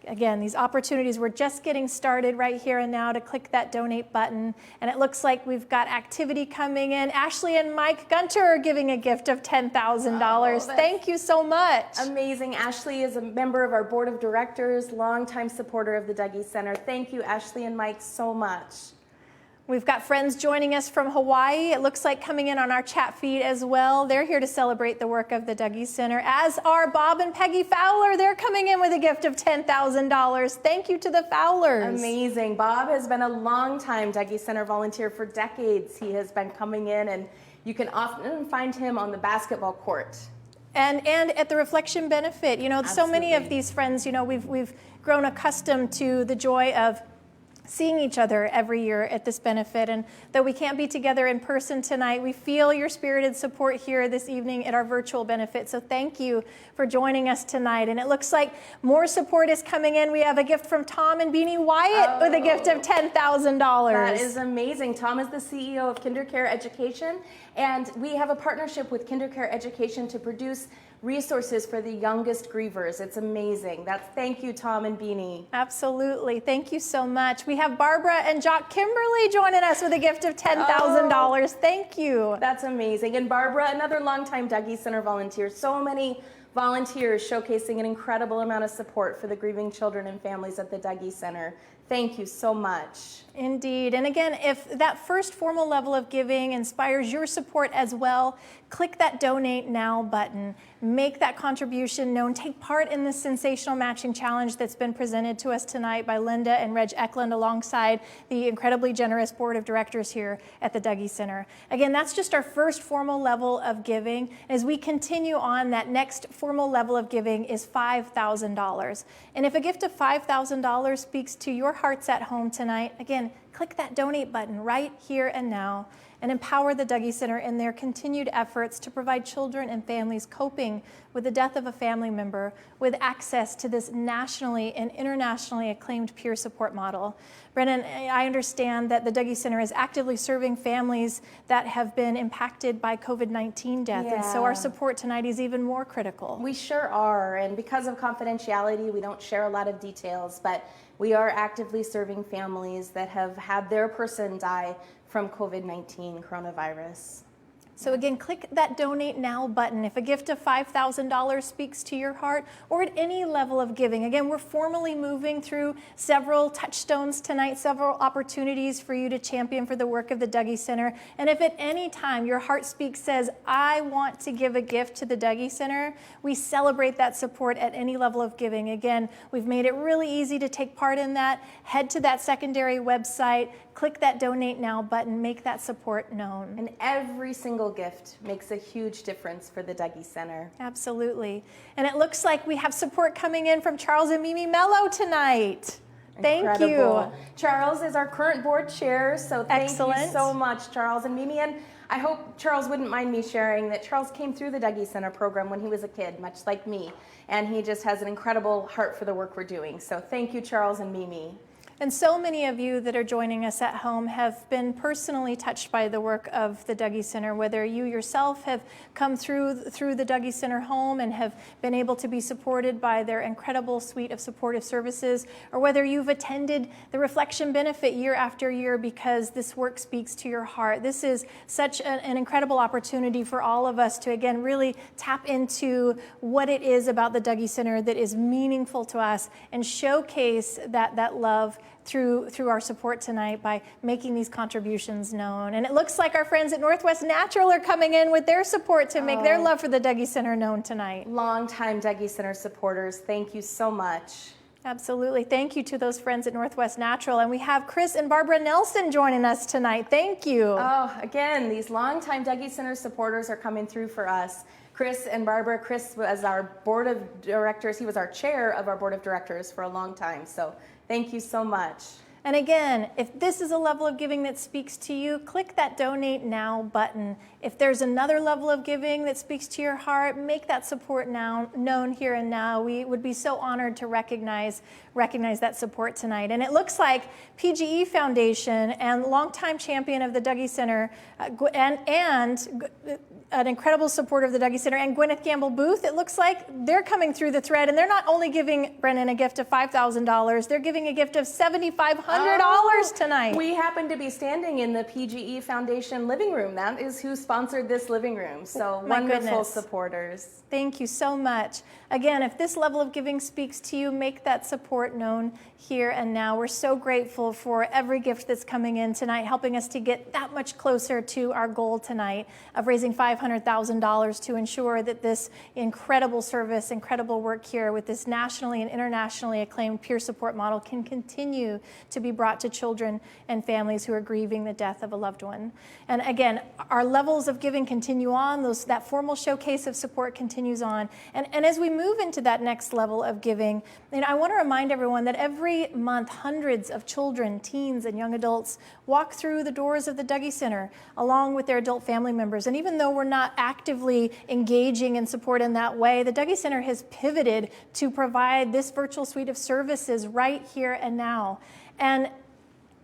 Again, these opportunities, we're just getting started right here and now to click that donate button. And it looks like we've got activity coming in. Ashley and Mike Gunter are giving a gift of $10,000. Thank you so much. Amazing. Ashley is a member of our board of directors, longtime supporter of the Dougy Center. Thank you, Ashley and Mike, so much. We've got friends joining us from Hawaii. It looks like coming in on our chat feed as well. They're here to celebrate the work of the Dougy Center, as are Bob and Peggy Fowler. They're coming in with a gift of $10,000. Thank you to the Fowlers. Amazing. Bob has been a longtime Dougy Center volunteer for decades. He has been coming in, and you can often find him on the basketball court. And at the Reflection Benefit. You know, Absolutely. So many of these friends, you know, we've grown accustomed to the joy of seeing each other every year at this benefit. And though we can't be together in person tonight, we feel your spirited support here this evening at our virtual benefit. So thank you for joining us tonight. And it looks like more support is coming in. We have a gift from Tom and Beanie Wyatt with a gift of $10,000. That is amazing. Tom is the CEO of KinderCare Education, and we have a partnership with KinderCare Education to produce resources for the youngest grievers. It's amazing. Thank you, Tom and Beanie. Absolutely. Thank you so much. We have Barbara and Jock Kimberly joining us with a gift of $10,000. Thank you. That's amazing. And Barbara, another longtime Dougy Center volunteer. So many volunteers showcasing an incredible amount of support for the grieving children and families at the Dougy Center. Thank you so much. Indeed. And again, if that first formal level of giving inspires your support as well, click that Donate Now button. Make that contribution known. Take part in this sensational matching challenge that's been presented to us tonight by Linda and Reg Eklund alongside the incredibly generous board of directors here at the Dougy Center. Again, that's just our first formal level of giving. As we continue on, that next formal level of giving is $5,000. And if a gift of $5,000 speaks to your hearts at home tonight, again, click that donate button right here and now and empower the Dougy Center in their continued efforts to provide children and families coping with the death of a family member with access to this nationally and internationally acclaimed peer support model. Brennan, I understand that the Dougy Center is actively serving families that have been impacted by COVID-19 death, and so our support tonight is even more critical. We sure are, and because of confidentiality, we don't share a lot of details, but we are actively serving families that have had their person die from COVID-19 coronavirus. So again, click that Donate Now button if a gift of $5,000 speaks to your heart, or at any level of giving. Again, we're formally moving through several touchstones tonight, several opportunities for you to champion for the work of the Dougy Center. And if at any time your heart speaks says, I want to give a gift to the Dougy Center, we celebrate that support at any level of giving. Again, we've made it really easy to take part in that. Head to that secondary website, click that Donate Now button, make that support known. And every single gift makes a huge difference for the Dougy Center. Absolutely. And it looks like we have support coming in from Charles and Mimi Mello tonight. Thank you. Charles is our current board chair, so thank you so much, Charles and Mimi. And I hope Charles wouldn't mind me sharing that Charles came through the Dougy Center program when he was a kid, much like me. And he just has an incredible heart for the work we're doing. So thank you, Charles and Mimi. And so many of you that are joining us at home have been personally touched by the work of the Dougy Center, whether you yourself have come through the Dougy Center home and have been able to be supported by their incredible suite of supportive services, or whether you've attended the Reflection Benefit year after year because this work speaks to your heart. This is such an incredible opportunity for all of us to, again, really tap into what it is about the Dougy Center that is meaningful to us and showcase that love through our support tonight by making these contributions known. And it looks like our friends at Northwest Natural are coming in with their support to make their love for the Dougy Center known tonight. Longtime Dougy Center supporters, thank you so much. Absolutely. Thank you to those friends at Northwest Natural. And we have Chris and Barbara Nelson joining us tonight. Thank you. Oh, again, these longtime Dougy Center supporters are coming through for us. Chris and Barbara, Chris was our board of directors. He was our chair of our board of directors for a long time. So thank you so much. And again, if this is a level of giving that speaks to you, click that Donate Now button. If there's another level of giving that speaks to your heart, make that support now known here and now. We would be so honored to recognize that support tonight. And it looks like PGE Foundation and longtime champion of the Dougy Center and an incredible supporter of the Dougy Center, and Gwyneth Gamble Booth, it looks like they're coming through the thread, and they're not only giving Brennan a gift of $5,000, they're giving a gift of $7,500 tonight. We happen to be standing in the PGE Foundation living room. That is who sponsored this living room. So wonderful supporters. Thank you so much. Again, if this level of giving speaks to you, make that support known here and now. We're so grateful for every gift that's coming in tonight, helping us to get that much closer to our goal tonight of raising $500,000 to ensure that this incredible service, incredible work here with this nationally and internationally acclaimed peer support model can continue to be brought to children and families who are grieving the death of a loved one. And again, our levels of giving continue on. That formal showcase of support continues on. And as we move into that next level of giving, I want to remind everyone that every month, hundreds of children, teens, and young adults walk through the doors of the Dougy Center along with their adult family members. And even though we're not actively engaging in support in that way, the Dougy Center has pivoted to provide this virtual suite of services right here and now. And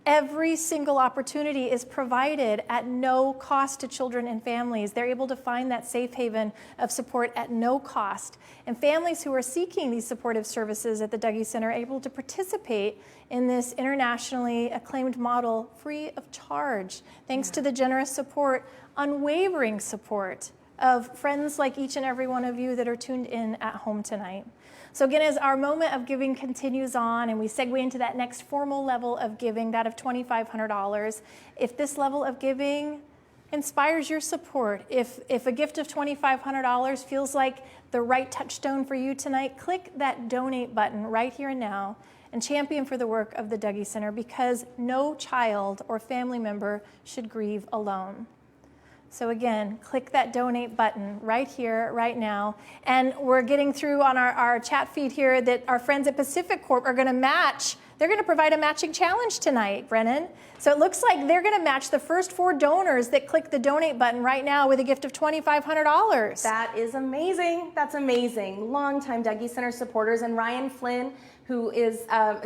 every single opportunity is provided at no cost to children and families. They're able to find that safe haven of support at no cost. And families who are seeking these supportive services at the Dougy Center are able to participate in this internationally acclaimed model free of charge, thanks to the generous support, unwavering support of friends like each and every one of you that are tuned in at home tonight. So again, as our moment of giving continues on and we segue into that next formal level of giving, that of $2,500, if this level of giving inspires your support, if a gift of $2,500 feels like the right touchstone for you tonight, click that donate button right here and now and champion for the work of the Dougy Center, because no child or family member should grieve alone. So again, click that donate button right here, right now. And we're getting through on our chat feed here that our friends at Pacific Corp are going to match. They're going to provide a matching challenge tonight, Brennan. So it looks like they're going to match the first 4 donors that click the donate button right now with a gift of $2,500. That is amazing. That's amazing. Longtime Dougy Center supporters, and Ryan Flynn, who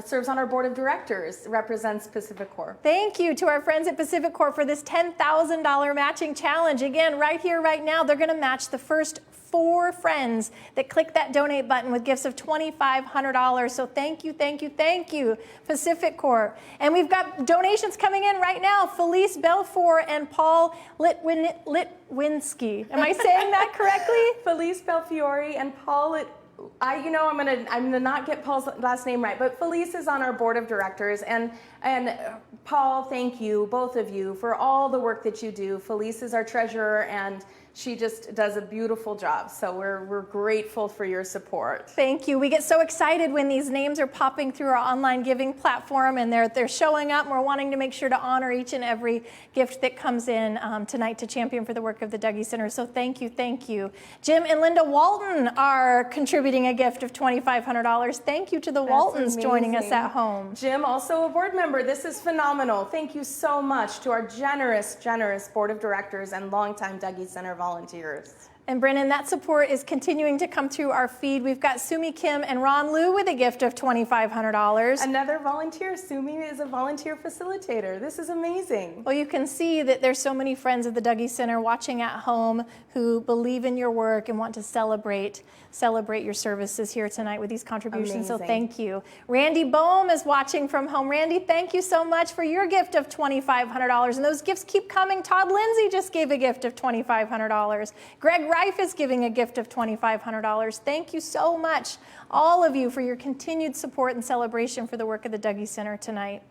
serves on our board of directors, represents Pacific Corp. Thank you to our friends at Pacific Corp for this $10,000 matching challenge. Again, right here, right now, they're going to match the first 4 friends that click that donate button with gifts of $2,500. So thank you, thank you, thank you, Pacific Corp. And we've got donations coming in right now. Felice Belfour and Paul Litwinski. Am I saying that correctly? Felice Belfiore and Paul I'm gonna not get Paul's last name right, but Felice is on our board of directors, and Paul, thank you, both of you, for all the work that you do. Felice is our treasurer, and she just does a beautiful job. So we're grateful for your support. Thank you. We get so excited when these names are popping through our online giving platform and they're showing up, and we're wanting to make sure to honor each and every gift that comes in tonight to champion for the work of the Dougy Center. So thank you, thank you. Jim and Linda Walton are contributing a gift of $2,500. Thank you to the Waltons joining us at home. Jim, also a board member. This is phenomenal. Thank you so much to our generous board of directors and longtime Dougy Center volunteers. And Brennan, that support is continuing to come through our feed. We've got Sumi Kim and Ron Liu with a gift of $2,500. Another volunteer. Sumi is a volunteer facilitator. This is amazing. Well, you can see that there's so many friends of the Dougy Center watching at home who believe in your work and want to celebrate your services here tonight with these contributions. Amazing. So thank you. Randy Bohm is watching from home. Randy, thank you so much for your gift of $2,500. And those gifts keep coming. Todd Lindsay just gave a gift of $2,500. Greg Reif is giving a gift of $2,500. Thank you so much, all of you, for your continued support and celebration for the work of the Dougy Center tonight.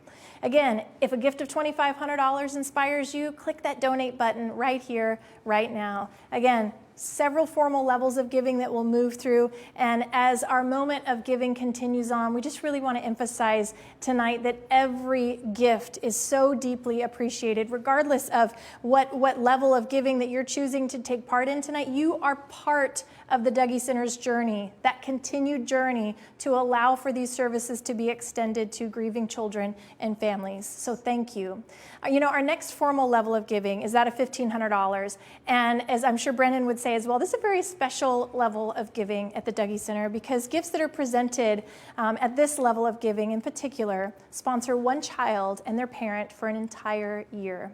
Again, if a gift of $2,500 inspires you, click that donate button right here, right now. Again, several formal levels of giving that we'll move through. And as our moment of giving continues on, we just really want to emphasize tonight that every gift is so deeply appreciated, regardless of what level of giving that you're choosing to take part in tonight. You are part of the Dougy Center's journey, that continued journey to allow for these services to be extended to grieving children and families. So thank you. You know, our next formal level of giving is that of $1,500. And as I'm sure Brennan would say as well, this is a very special level of giving at the Dougy Center, because gifts that are presented at this level of giving in particular sponsor one child and their parent for an entire year.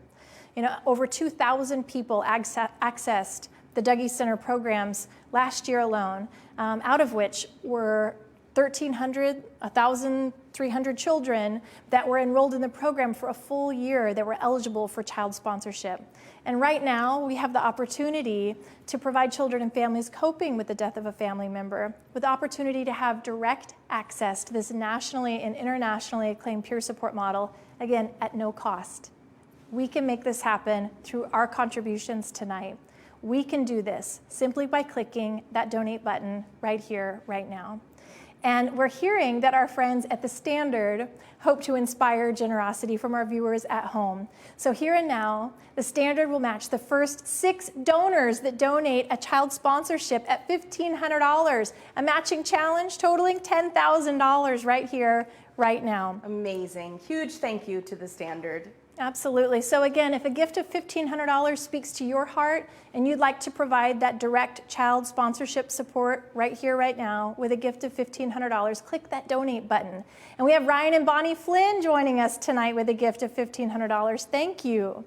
You know, over 2,000 people accessed the Dougy Center programs last year alone, out of which were 1,300 children that were enrolled in the program for a full year that were eligible for child sponsorship. And right now, we have the opportunity to provide children and families coping with the death of a family member with the opportunity to have direct access to this nationally and internationally acclaimed peer support model, again, at no cost. We can make this happen through our contributions tonight. We can do this simply by clicking that donate button right here, right now. And we're hearing that our friends at the Standard hope to inspire generosity from our viewers at home. So here and now, the Standard will match the first 6 donors that donate a child sponsorship at $1,500, a matching challenge totaling $10,000 right here, right now. Amazing. Huge thank you to the Standard. Absolutely. So again, if a gift of $1,500 speaks to your heart and you'd like to provide that direct child sponsorship support right here, right now, with a gift of $1,500, click that donate button. And we have Ryan and Bonnie Flynn joining us tonight with a gift of $1,500. Thank you.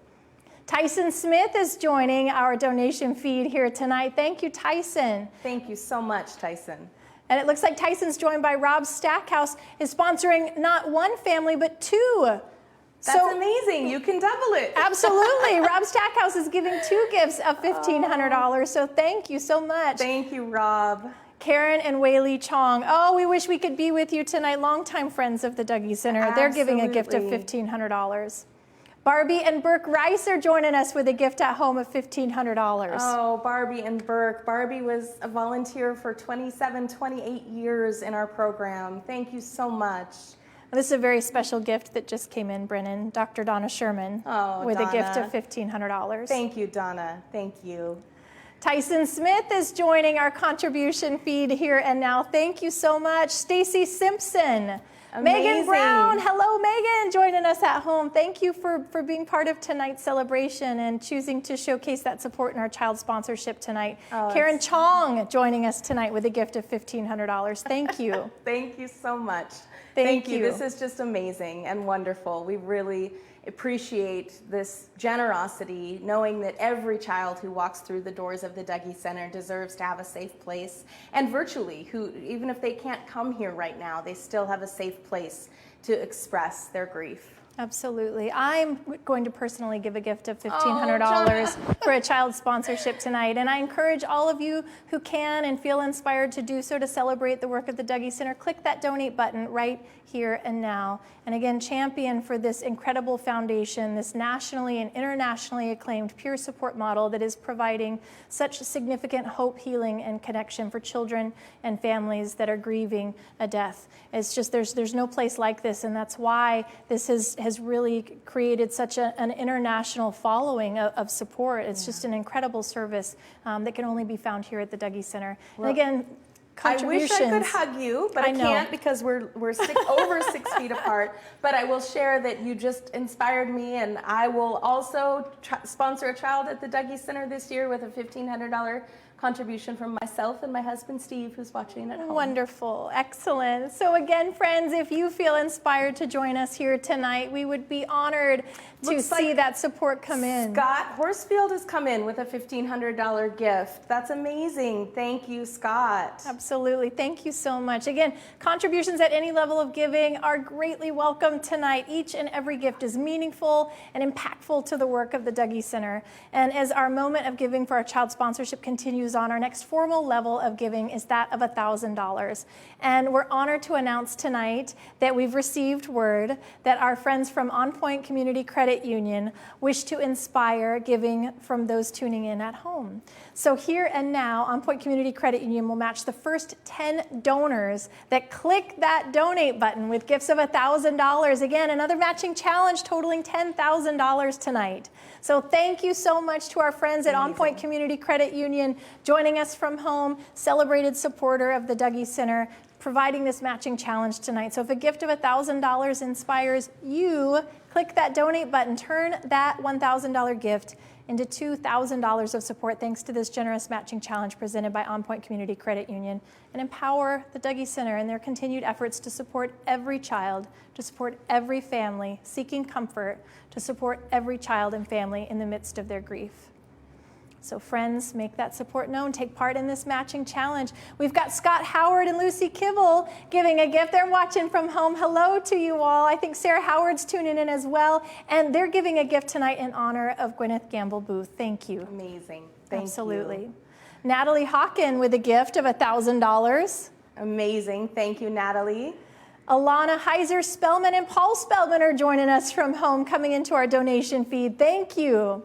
Tyson Smith is joining our donation feed here tonight. Thank you, Tyson. Thank you so much, Tyson. And it looks like Tyson's joined by Rob Stackhouse, is sponsoring not one family, but 2. That's amazing. You can double it. Absolutely. Rob Stackhouse is giving 2 gifts of $1,500. So thank you so much. Thank you, Rob. Karen and Whaley Chong. Oh, we wish we could be with you tonight. Longtime friends of the Dougy Center. Absolutely. They're giving a gift of $1,500. Barbie and Burke Rice are joining us with a gift at home of $1,500. Oh, Barbie and Burke. Barbie was a volunteer for 28 years in our program. Thank you so much. This is a very special gift that just came in, Brennan. Dr. Donna Sherman with Donna. a gift of $1,500. Thank you, Donna. Thank you. Tyson Smith is joining our contribution feed here and now. Thank you so much. Stacy Simpson. Amazing. Megan Brown. Hello, Megan, joining us at home. Thank you for being part of tonight's celebration and choosing to showcase that support in our child sponsorship tonight. Karen Chong joining us tonight with a gift of $1,500. Thank you. Thank you so much. Thank you. This is just amazing and wonderful. We really appreciate this generosity, knowing that every child who walks through the doors of the Dougy Center deserves to have a safe place, and virtually, who even if they can't come here right now, they still have a safe place to express their grief. Absolutely. I'm going to personally give a gift of $1,500 for a child sponsorship tonight. And I encourage all of you who can and feel inspired to do so to celebrate the work of the Dougy Center. Click that donate button right here and now. And again, champion for this incredible foundation, this nationally and internationally acclaimed peer support model that is providing such significant hope, healing, and connection for children and families that are grieving a death. It's just, there's no place like this, and that's why this has really created such an international following of support. It's just an incredible service that can only be found here at the Dougy Center. Well, and again, I wish I could hug you, but I can't because we're over 6 feet apart. But I will share that you just inspired me, and I will also sponsor a child at the Dougy Center this year with a $1,500 contribution from myself and my husband Steve, who's watching at home. Wonderful, excellent. So again, friends, if you feel inspired to join us here tonight, we would be honored to see that support come in. Scott Horsfield has come in with a $1,500 gift. That's amazing. Thank you, Scott. Absolutely. Thank you so much. Again, contributions at any level of giving are greatly welcome tonight. Each and every gift is meaningful and impactful to the work of the Dougy Center. And as our moment of giving for our child sponsorship continues on, our next formal level of giving is that of $1,000. And we're honored to announce tonight that we've received word that our friends from On Point Community Credit Union wish to inspire giving from those tuning in at home. So here and now, On Point Community Credit Union will match the first 10 donors that click that donate button with gifts of $1,000. Again, another matching challenge totaling $10,000 tonight. So thank you so much to our friends at On Point Community Credit Union joining us from home, celebrated supporter of the Dougy Center, providing this matching challenge tonight. So if a gift of $1,000 inspires you, click that donate button, turn that $1,000 gift into $2,000 of support thanks to this generous matching challenge presented by On Point Community Credit Union, and empower the Dougy Center in their continued efforts to support every child, to support every family seeking comfort, to support every child and family in the midst of their grief. So friends, make that support known. Take part in this matching challenge. We've got Scott Howard and Lucy Kibble giving a gift. They're watching from home. Hello to you all. I think Sarah Howard's tuning in as well. And they're giving a gift tonight in honor of Gwyneth Gamble Booth. Thank you. Amazing. Thank Absolutely. you. Natalie Hawken with a gift of $1,000. Amazing. Thank you, Natalie. Alana Heiser Spellman and Paul Spellman are joining us from home, coming into our donation feed. Thank you.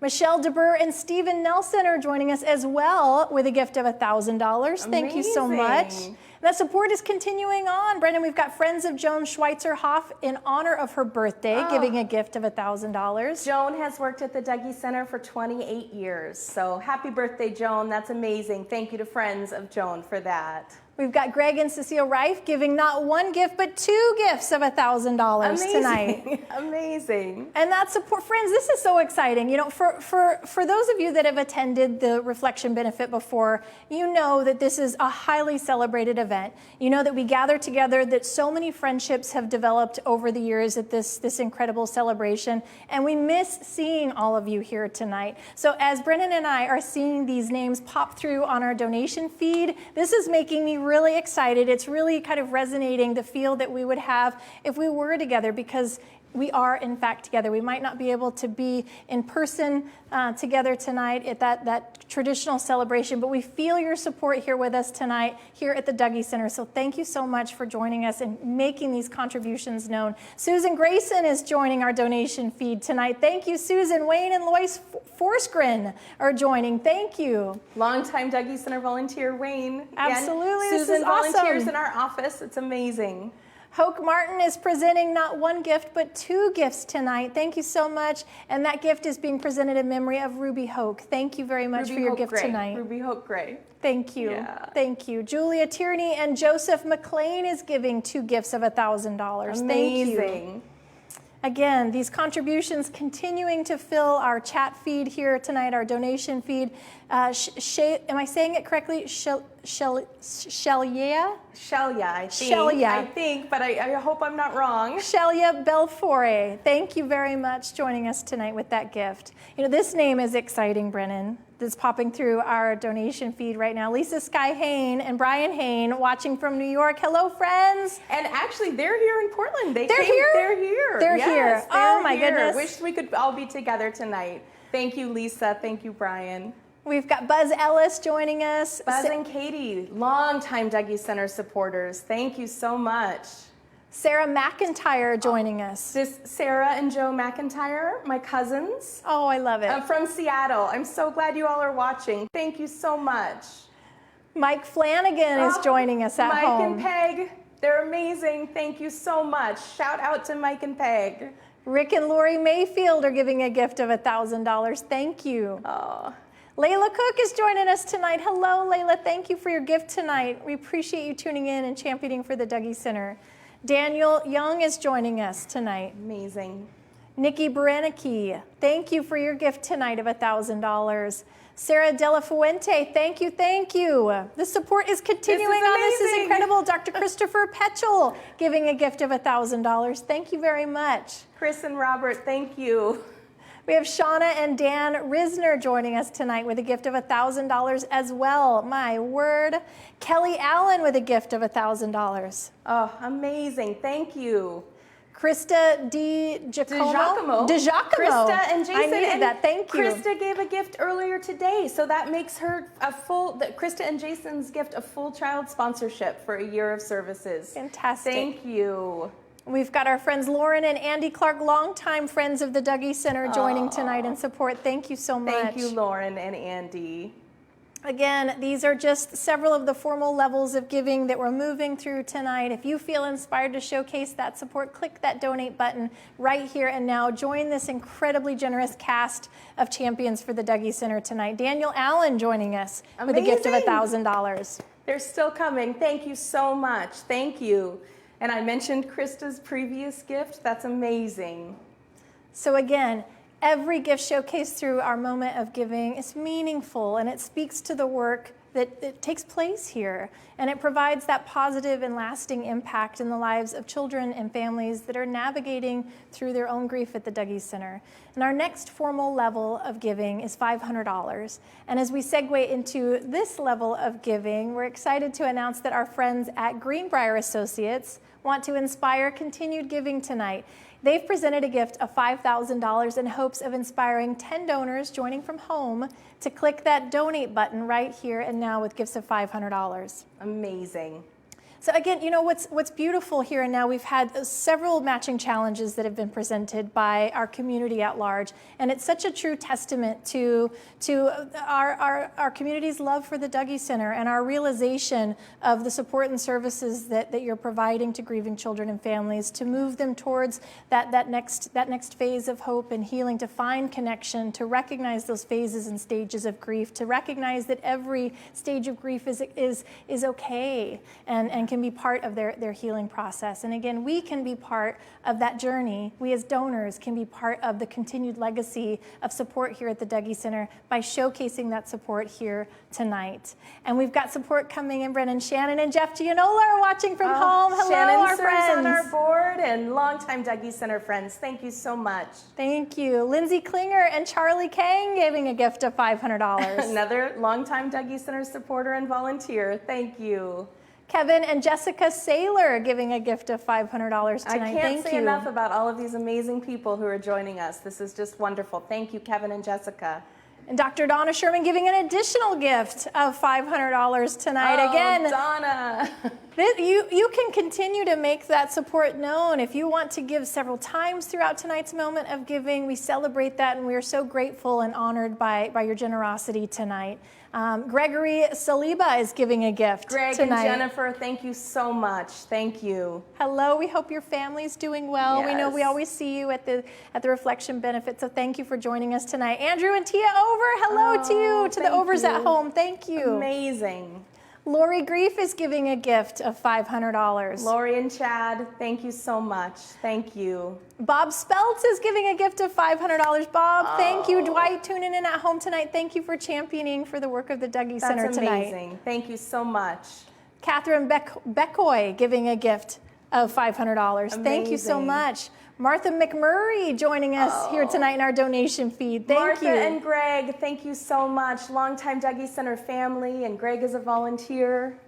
Michelle DeBurr and Stephen Nelson are joining us as well with a gift of $1,000. Thank you so much. And that support is continuing on. Brendan, we've got friends of Joan Schweitzer Hoff in honor of her birthday, giving a gift of $1,000. Joan has worked at the Dougy Center for 28 years. So happy birthday, Joan. That's amazing. Thank you to friends of Joan for that. We've got Greg and Cecile Reif giving not one gift, but 2 gifts of $1,000 tonight. Amazing. And that support, friends, this is so exciting. You know, for those of you that have attended the Reflection Benefit before, you know that this is a highly celebrated event. You know that we gather together, that so many friendships have developed over the years at this incredible celebration. And we miss seeing all of you here tonight. So as Brennan and I are seeing these names pop through on our donation feed, this is making me really excited. It's really kind of resonating, the feel that we would have if we were together, because we are in fact together. We might not be able to be in person together tonight at that traditional celebration, but we feel your support here with us tonight here at the Dougy Center. So thank you so much for joining us and making these contributions known. Susan Grayson is joining our donation feed tonight. Thank you, Susan. Wayne and Lois Forsgren are joining. Thank you. Longtime Dougy Center volunteer, Wayne. Absolutely. Again, Susan this is awesome. volunteers in our office. It's amazing. Hoke Martin is presenting not one gift, but 2 gifts tonight. Thank you so much. And that gift is being presented in memory of Ruby Hoke. Thank you very much for your gift tonight. Ruby Hoke Gray. Thank you. Yeah. Thank you. Julia Tierney and Joseph McLean is giving 2 gifts of $1,000. Thank you. Again, these contributions continuing to fill our chat feed here tonight, our donation feed. Am I saying it correctly? Shelia? Shelia, I think, but I hope I'm not wrong. Shelia Belfore, thank you very much joining us tonight with that gift. You know, this name is exciting, Brennan. That's popping through our donation feed right now. Lisa Sky Hain and Brian Hain watching from New York. Hello, friends. And actually, they're here in Portland. They're here? They're here. They're yes, here. Oh, my goodness. Wish we could all be together tonight. Thank you, Lisa. Thank you, Brian. We've got Buzz Ellis joining us. Buzz and Katie, longtime Dougy Center supporters. Thank you so much. Sarah McIntyre joining us. This Sarah and Joe McIntyre, my cousins. Oh, I love it. From Seattle. I'm so glad you all are watching. Thank you so much. Mike Flanagan is joining us at home. Mike and Peg, they're amazing. Thank you so much. Shout out to Mike and Peg. Rick and Lori Mayfield are giving a gift of $1,000. Thank you. Oh. Layla Cook is joining us tonight. Hello, Layla. Thank you for your gift tonight. We appreciate you tuning in and championing for the Dougy Center. Daniel Young is joining us tonight. Amazing. Nikki Baranicki, thank you for your gift tonight of $1,000. Sarah Della Fuente, thank you, thank you. The support is continuing on. This is incredible. Dr. Christopher Petchel giving a gift of $1,000. Thank you very much. Chris and Robert, thank you. We have Shauna and Dan Risner joining us tonight with a gift of $1,000 as well. My word. Kelly Allen with a gift of $1,000. Oh, amazing. Thank you. Krista DiGiacomo. Krista and Jason. I needed that. Thank you. Krista gave a gift earlier today, so that makes her Krista and Jason's gift a full child sponsorship for a year of services. Fantastic. Thank you. We've got our friends Lauren and Andy Clark, longtime friends of the Dougy Center, joining tonight in support. Thank you so much. Thank you, Lauren and Andy. Again, these are just several of the formal levels of giving that we're moving through tonight. If you feel inspired to showcase that support, click that donate button right here and now. Join this incredibly generous cast of champions for the Dougy Center tonight. Daniel Allen joining us with a gift of $1,000. They're still coming. Thank you so much. Thank you. And I mentioned Krista's previous gift. That's amazing. So again, every gift showcased through our moment of giving is meaningful, and it speaks to the work that takes place here. And it provides that positive and lasting impact in the lives of children and families that are navigating through their own grief at the Dougy Center. And our next formal level of giving is $500. And as we segue into this level of giving, we're excited to announce that our friends at Greenbrier Associates want to inspire continued giving tonight. They've presented a gift of $5,000 in hopes of inspiring 10 donors joining from home to click that donate button right here and now with gifts of $500. Amazing. So again, you know what's beautiful here and now, we've had several matching challenges that have been presented by our community at large, and it's such a true testament to our community's love for the Dougy Center and our realization of the support and services that you're providing to grieving children and families to move them towards that next phase of hope and healing, to find connection, to recognize those phases and stages of grief, to recognize that every stage of grief is okay and can be part of their healing process. And again, we can be part of that journey. We as donors can be part of the continued legacy of support here at the Dougy Center by showcasing that support here tonight. And we've got support coming in. Brennan Shannon and Jeff Gianola are watching from home. Hello, Shannon our serves friends. on our board and longtime Dougy Center friends. Thank you so much. Thank you. Lindsay Klinger and Charlie Kang giving a gift of $500. Another longtime Dougy Center supporter and volunteer. Thank you. Kevin and Jessica Saylor giving a gift of $500 tonight. I can't say enough about all of these amazing people who are joining us. This is just wonderful. Thank you, Kevin and Jessica. And Dr. Donna Sherman giving an additional gift of $500 tonight. Oh, again, Donna. You can continue to make that support known. If you want to give several times throughout tonight's moment of giving, we celebrate that, and we are so grateful and honored by your generosity tonight. Gregory Saliba is giving a gift Greg tonight. and Jennifer, thank you so much. Thank you. Hello, we hope your family's doing well. Yes. We know we always see you at the Reflection Benefit, so thank you for joining us tonight. Andrew and Tia Over, hello to you, to the Overs at home. Thank you. Amazing. Lori Grief is giving a gift of $500. Lori and Chad, thank you so much. Thank you. Bob Speltz is giving a gift of $500. Bob, thank you. Dwight, tuning in at home tonight. Thank you for championing for the work of the Dougy Center tonight. That's amazing. Thank you so much. Catherine Beckoy giving a gift of $500. Thank you so much. Martha McMurray joining us here tonight in our donation feed. Thank you. Martha and Greg, thank you so much. Longtime Dougy Center family, and Greg is a volunteer.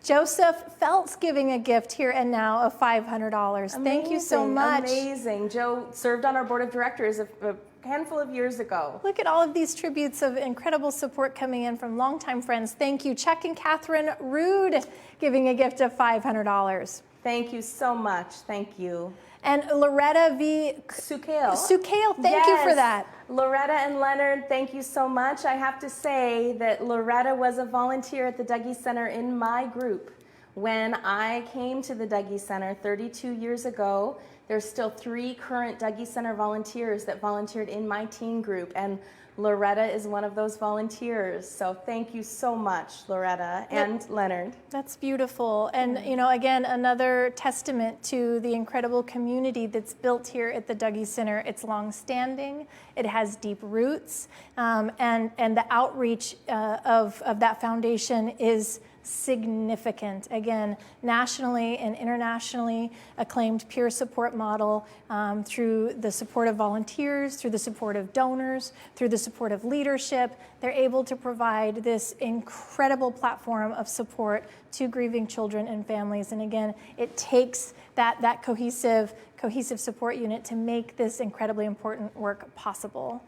Joseph Feltz giving a gift here and now of $500. Thank you so much. Amazing. Joe served on our board of directors a handful of years ago. Look at all of these tributes of incredible support coming in from longtime friends. Thank you. Chuck and Catherine Rude giving a gift of $500. Thank you so much. Thank you. And Loretta V. Sukale. Thank you for that. Loretta and Leonard, thank you so much. I have to say that Loretta was a volunteer at the Dougy Center in my group. When I came to the Dougy Center 32 years ago There's still 3 current Dougy Center volunteers that volunteered in my teen group, and Loretta is one of those volunteers. So thank you so much, Loretta and Leonard. That's beautiful. And, you know, again, another testament to the incredible community that's built here at the Dougy Center. It's long-standing, it has deep roots, and the outreach of that foundation is significant. Again, nationally and internationally acclaimed peer support model through the support of volunteers, through the support of donors, through the support of leadership. They're able to provide this incredible platform of support to grieving children and families. And again, it takes that cohesive support unit to make this incredibly important work possible.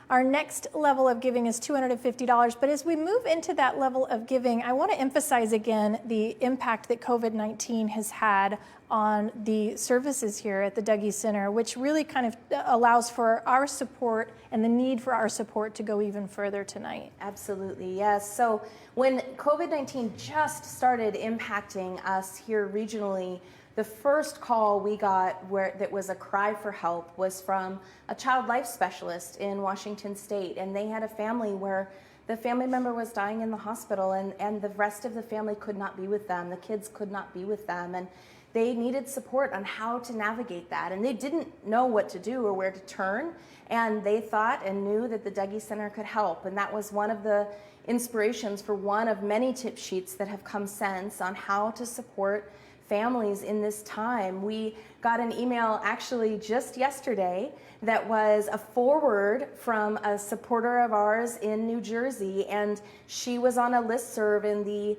Our next level of giving is $250, but as we move into that level of giving, I want to emphasize again the impact that COVID-19 has had on the services here at the Dougy Center, which really kind of allows for our support and the need for our support to go even further tonight. Absolutely, yes. So when COVID-19 just started impacting us here regionally, the first call we got that was a cry for help was from a child life specialist in Washington State, and they had a family where the family member was dying in the hospital, and the rest of the family could not be with them. The kids could not be with them, and they needed support on how to navigate that, and they didn't know what to do or where to turn, and they thought and knew that the Dougy Center could help, and that was one of the inspirations for one of many tip sheets that have come since on how to support families in this time. We got an email actually just yesterday that was a forward from a supporter of ours in New Jersey, and she was on a listserv, and the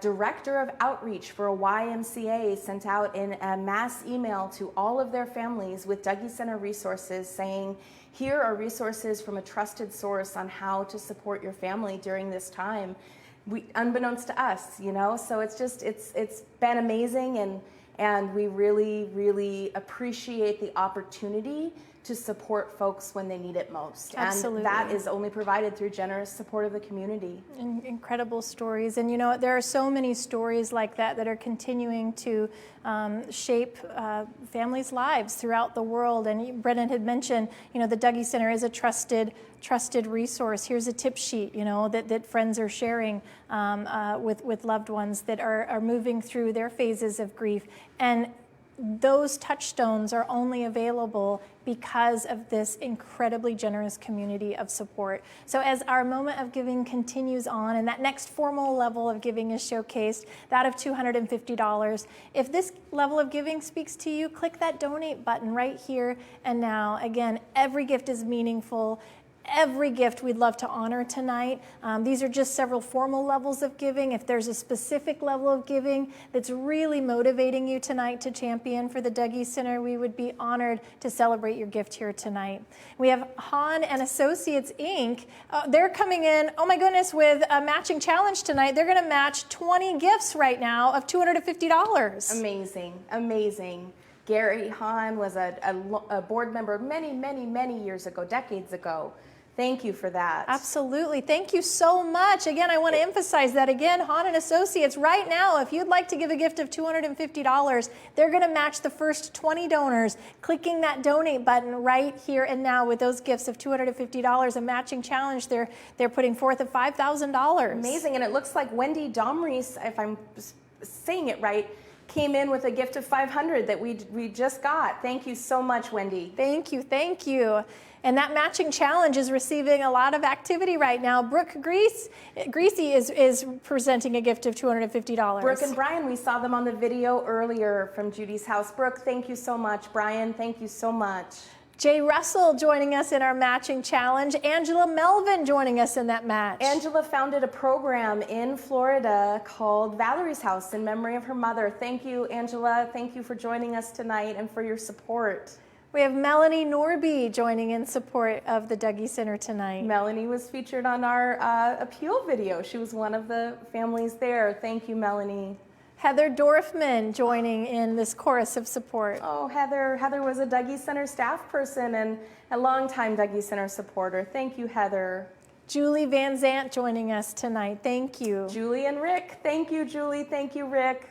director of outreach for a YMCA sent out in a mass email to all of their families with Dougy Center resources saying, here are resources from a trusted source on how to support your family during this time. Unbeknownst to us, you know, so it's been amazing, and we really appreciate the opportunity to support folks when they need it most. Absolutely. And that is only provided through generous support of the community. Incredible stories. And you know, there are so many stories like that that are continuing to shape families' lives throughout the world. And Brennan had mentioned, you know, the Dougy Center is a trusted resource. Here's a tip sheet, you know, that friends are sharing with loved ones that are moving through their phases of grief. And those touchstones are only available because of this incredibly generous community of support. So as our moment of giving continues on, and that next formal level of giving is showcased, that of $250, if this level of giving speaks to you, click that donate button right here and now. Again, every gift is meaningful. Every gift we'd love to honor tonight. These are just several formal levels of giving. If there's a specific level of giving that's really motivating you tonight to champion for the Dougy Center, we would be honored to celebrate your gift here tonight. We have Hahn and Associates, Inc. They're coming in, oh my goodness, with a matching challenge tonight. They're gonna match 20 gifts right now of $250. Amazing, amazing. Gary Hahn was a board member many years ago, decades ago. Thank you for that. Absolutely. Thank you so much. Again, I want to emphasize that again, Hahn and Associates, right now, if you'd like to give a gift of $250, they're going to match the first 20 donors, clicking that donate button right here and now with those gifts of $250, a matching challenge they're putting forth of $5,000. Amazing. And it looks like Wendy Domreese, if I'm saying it right, came in with a gift of $500 that we just got. Thank you so much, Wendy. Thank you, thank you. And that matching challenge is receiving a lot of activity right now. Brooke Greasy is presenting a gift of $250. Brooke and Brian, we saw them on the video earlier from Judy's house. Brooke, thank you so much. Brian, thank you so much. Jay Russell joining us in our matching challenge. Angela Melvin joining us in that match. Angela founded a program in Florida called Valerie's House in memory of her mother. Thank you, Angela. Thank you for joining us tonight and for your support. We have Melanie Norby joining in support of the Dougy Center tonight. Melanie was featured on our appeal video. She was one of the families there. Thank you, Melanie. Heather Dorfman joining in this chorus of support. Oh, Heather was a Dougy Center staff person and a longtime Dougy Center supporter. Thank you, Heather. Julie Van Zant joining us tonight. Thank you. Julie and Rick. Thank you, Julie. Thank you, Rick.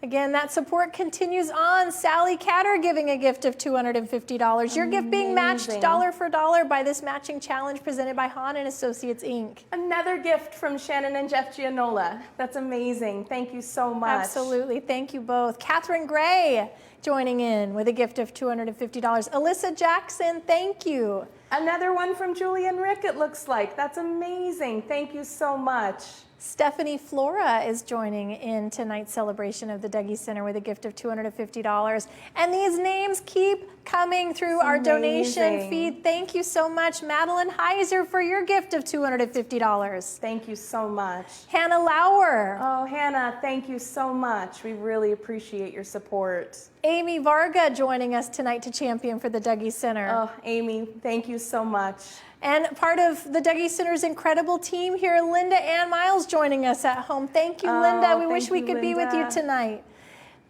Again, that support continues on. Sally Catter giving a gift of $250. Your gift being matched dollar for dollar by this matching challenge presented by Hahn and Associates, Inc. Another gift from Shannon and Jeff Gianola. That's amazing. Thank you so much. Absolutely. Thank you both. Catherine Gray joining in with a gift of $250. Alyssa Jackson, thank you. Another one from Julie and Rick, it looks like. That's amazing. Thank you so much. Stephanie Flora is joining in tonight's celebration of the Dougy Center with a gift of $250. And these names keep coming through our donation feed. Thank you so much, Madeline Heiser, for your gift of $250. Thank you so much. Hannah Lauer. Oh, Hannah, thank you so much. We really appreciate your support. Amy Varga joining us tonight to champion for the Dougy Center. Oh, Amy, thank you so much. And part of the Dougy Center's incredible team here, Linda Ann Miles joining us at home. Thank you, Linda. We wish we could be with you tonight.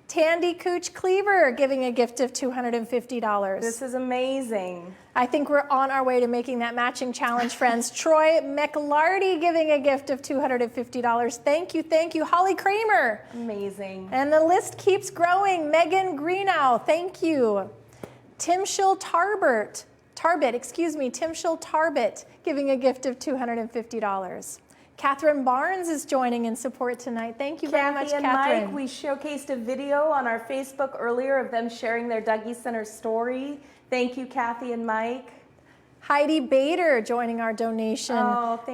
Tandy Cooch Cleaver giving a gift of $250. This is amazing. I think we're on our way to making that matching challenge, friends. Troy McLarty giving a gift of $250. Thank you, thank you. Holly Kramer. Amazing. And the list keeps growing. Megan Greenow, thank you. Tim Schill Tarbert, giving a gift of $250. Catherine Barnes is joining in support tonight. Thank you very much, Kathy and Catherine. Mike, we showcased a video on our Facebook earlier of them sharing their Dougy Center story. Thank you, Kathy and Mike. Heidi Bader joining our donation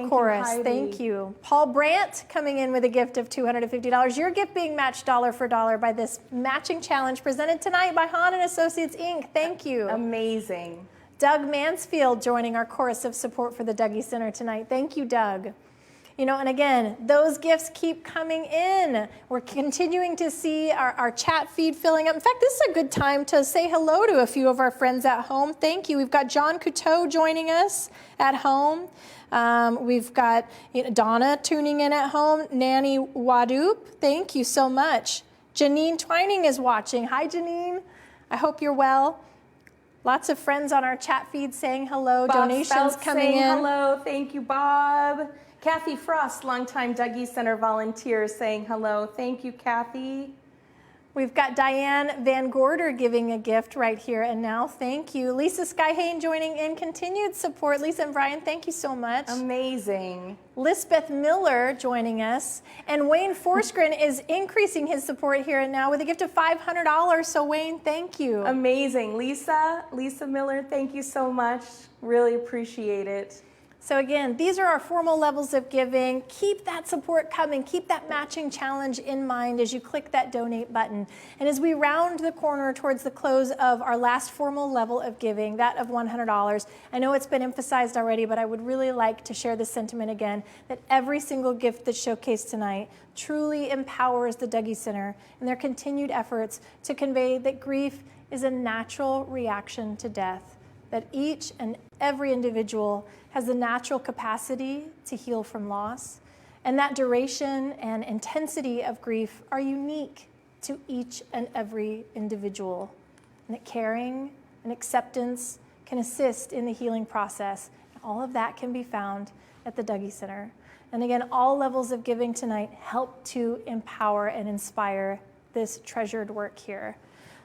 chorus. Heidi. Thank you. Paul Brandt coming in with a gift of $250. Your gift being matched dollar for dollar by this matching challenge presented tonight by Hahn and Associates, Inc. Thank you. Amazing. Doug Mansfield joining our chorus of support for the Dougy Center tonight. Thank you, Doug. You know, and again, those gifts keep coming in. We're continuing to see our chat feed filling up. In fact, this is a good time to say hello to a few of our friends at home. Thank you. We've got John Couteau joining us at home. We've got Donna tuning in at home. Nanny Wadoop, thank you so much. Janine Twining is watching. Hi, Janine. I hope you're well. Lots of friends on our chat feed saying hello. Bob Donations Spelt coming saying in. Hello, thank you, Bob. Kathy Frost, longtime Dougy Center volunteer, saying hello. Thank you, Kathy. We've got Diane Van Gorder giving a gift right here and now. Thank you. Lisa Skyhane joining in. Continued support. Lisa and Brian, thank you so much. Amazing. Lisbeth Miller joining us. And Wayne Forsgren is increasing his support here and now with a gift of $500. So Wayne, thank you. Amazing. Lisa Miller, thank you so much. Really appreciate it. So again, these are our formal levels of giving. Keep that support coming. Keep that matching challenge in mind as you click that donate button. And as we round the corner towards the close of our last formal level of giving, that of $100, I know it's been emphasized already, but I would really like to share this sentiment again, that every single gift that's showcased tonight truly empowers the Dougy Center in their continued efforts to convey that grief is a natural reaction to death, that each and every individual has the natural capacity to heal from loss, and that duration and intensity of grief are unique to each and every individual, and that caring and acceptance can assist in the healing process. All of that can be found at the Dougy Center. And again, all levels of giving tonight help to empower and inspire this treasured work here.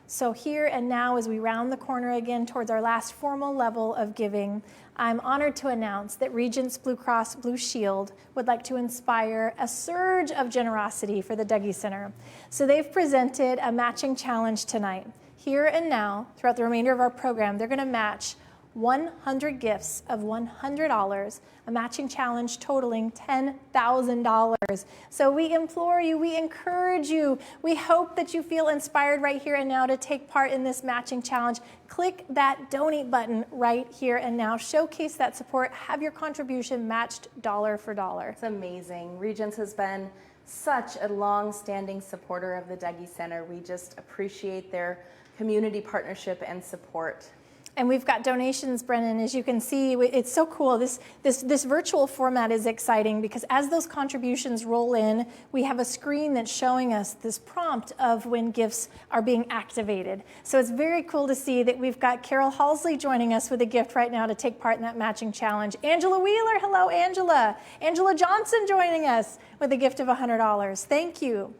So here and now, as we round the corner again towards our last formal level of giving, I'm honored to announce that Regents Blue Cross Blue Shield would like to inspire a surge of generosity for the Dougy Center. So they've presented a matching challenge tonight. Here and now, throughout the remainder of our program, they're going to match 100 gifts of $100, a matching challenge totaling $10,000. So we implore you, we encourage you, we hope that you feel inspired right here and now to take part in this matching challenge. Click that donate button right here and now. Showcase that support. Have your contribution matched dollar for dollar. It's amazing. Regents has been such a long-standing supporter of the Dougy Center. We just appreciate their community partnership and support. And we've got donations, Brennan. As you can see, it's so cool. This virtual format is exciting because as those contributions roll in, we have a screen that's showing us this prompt of when gifts are being activated. So it's very cool to see that we've got Carol Halsley joining us with a gift right now to take part in that matching challenge. Angela Wheeler, hello, Angela. Angela Johnson joining us with a gift of $100. Thank you.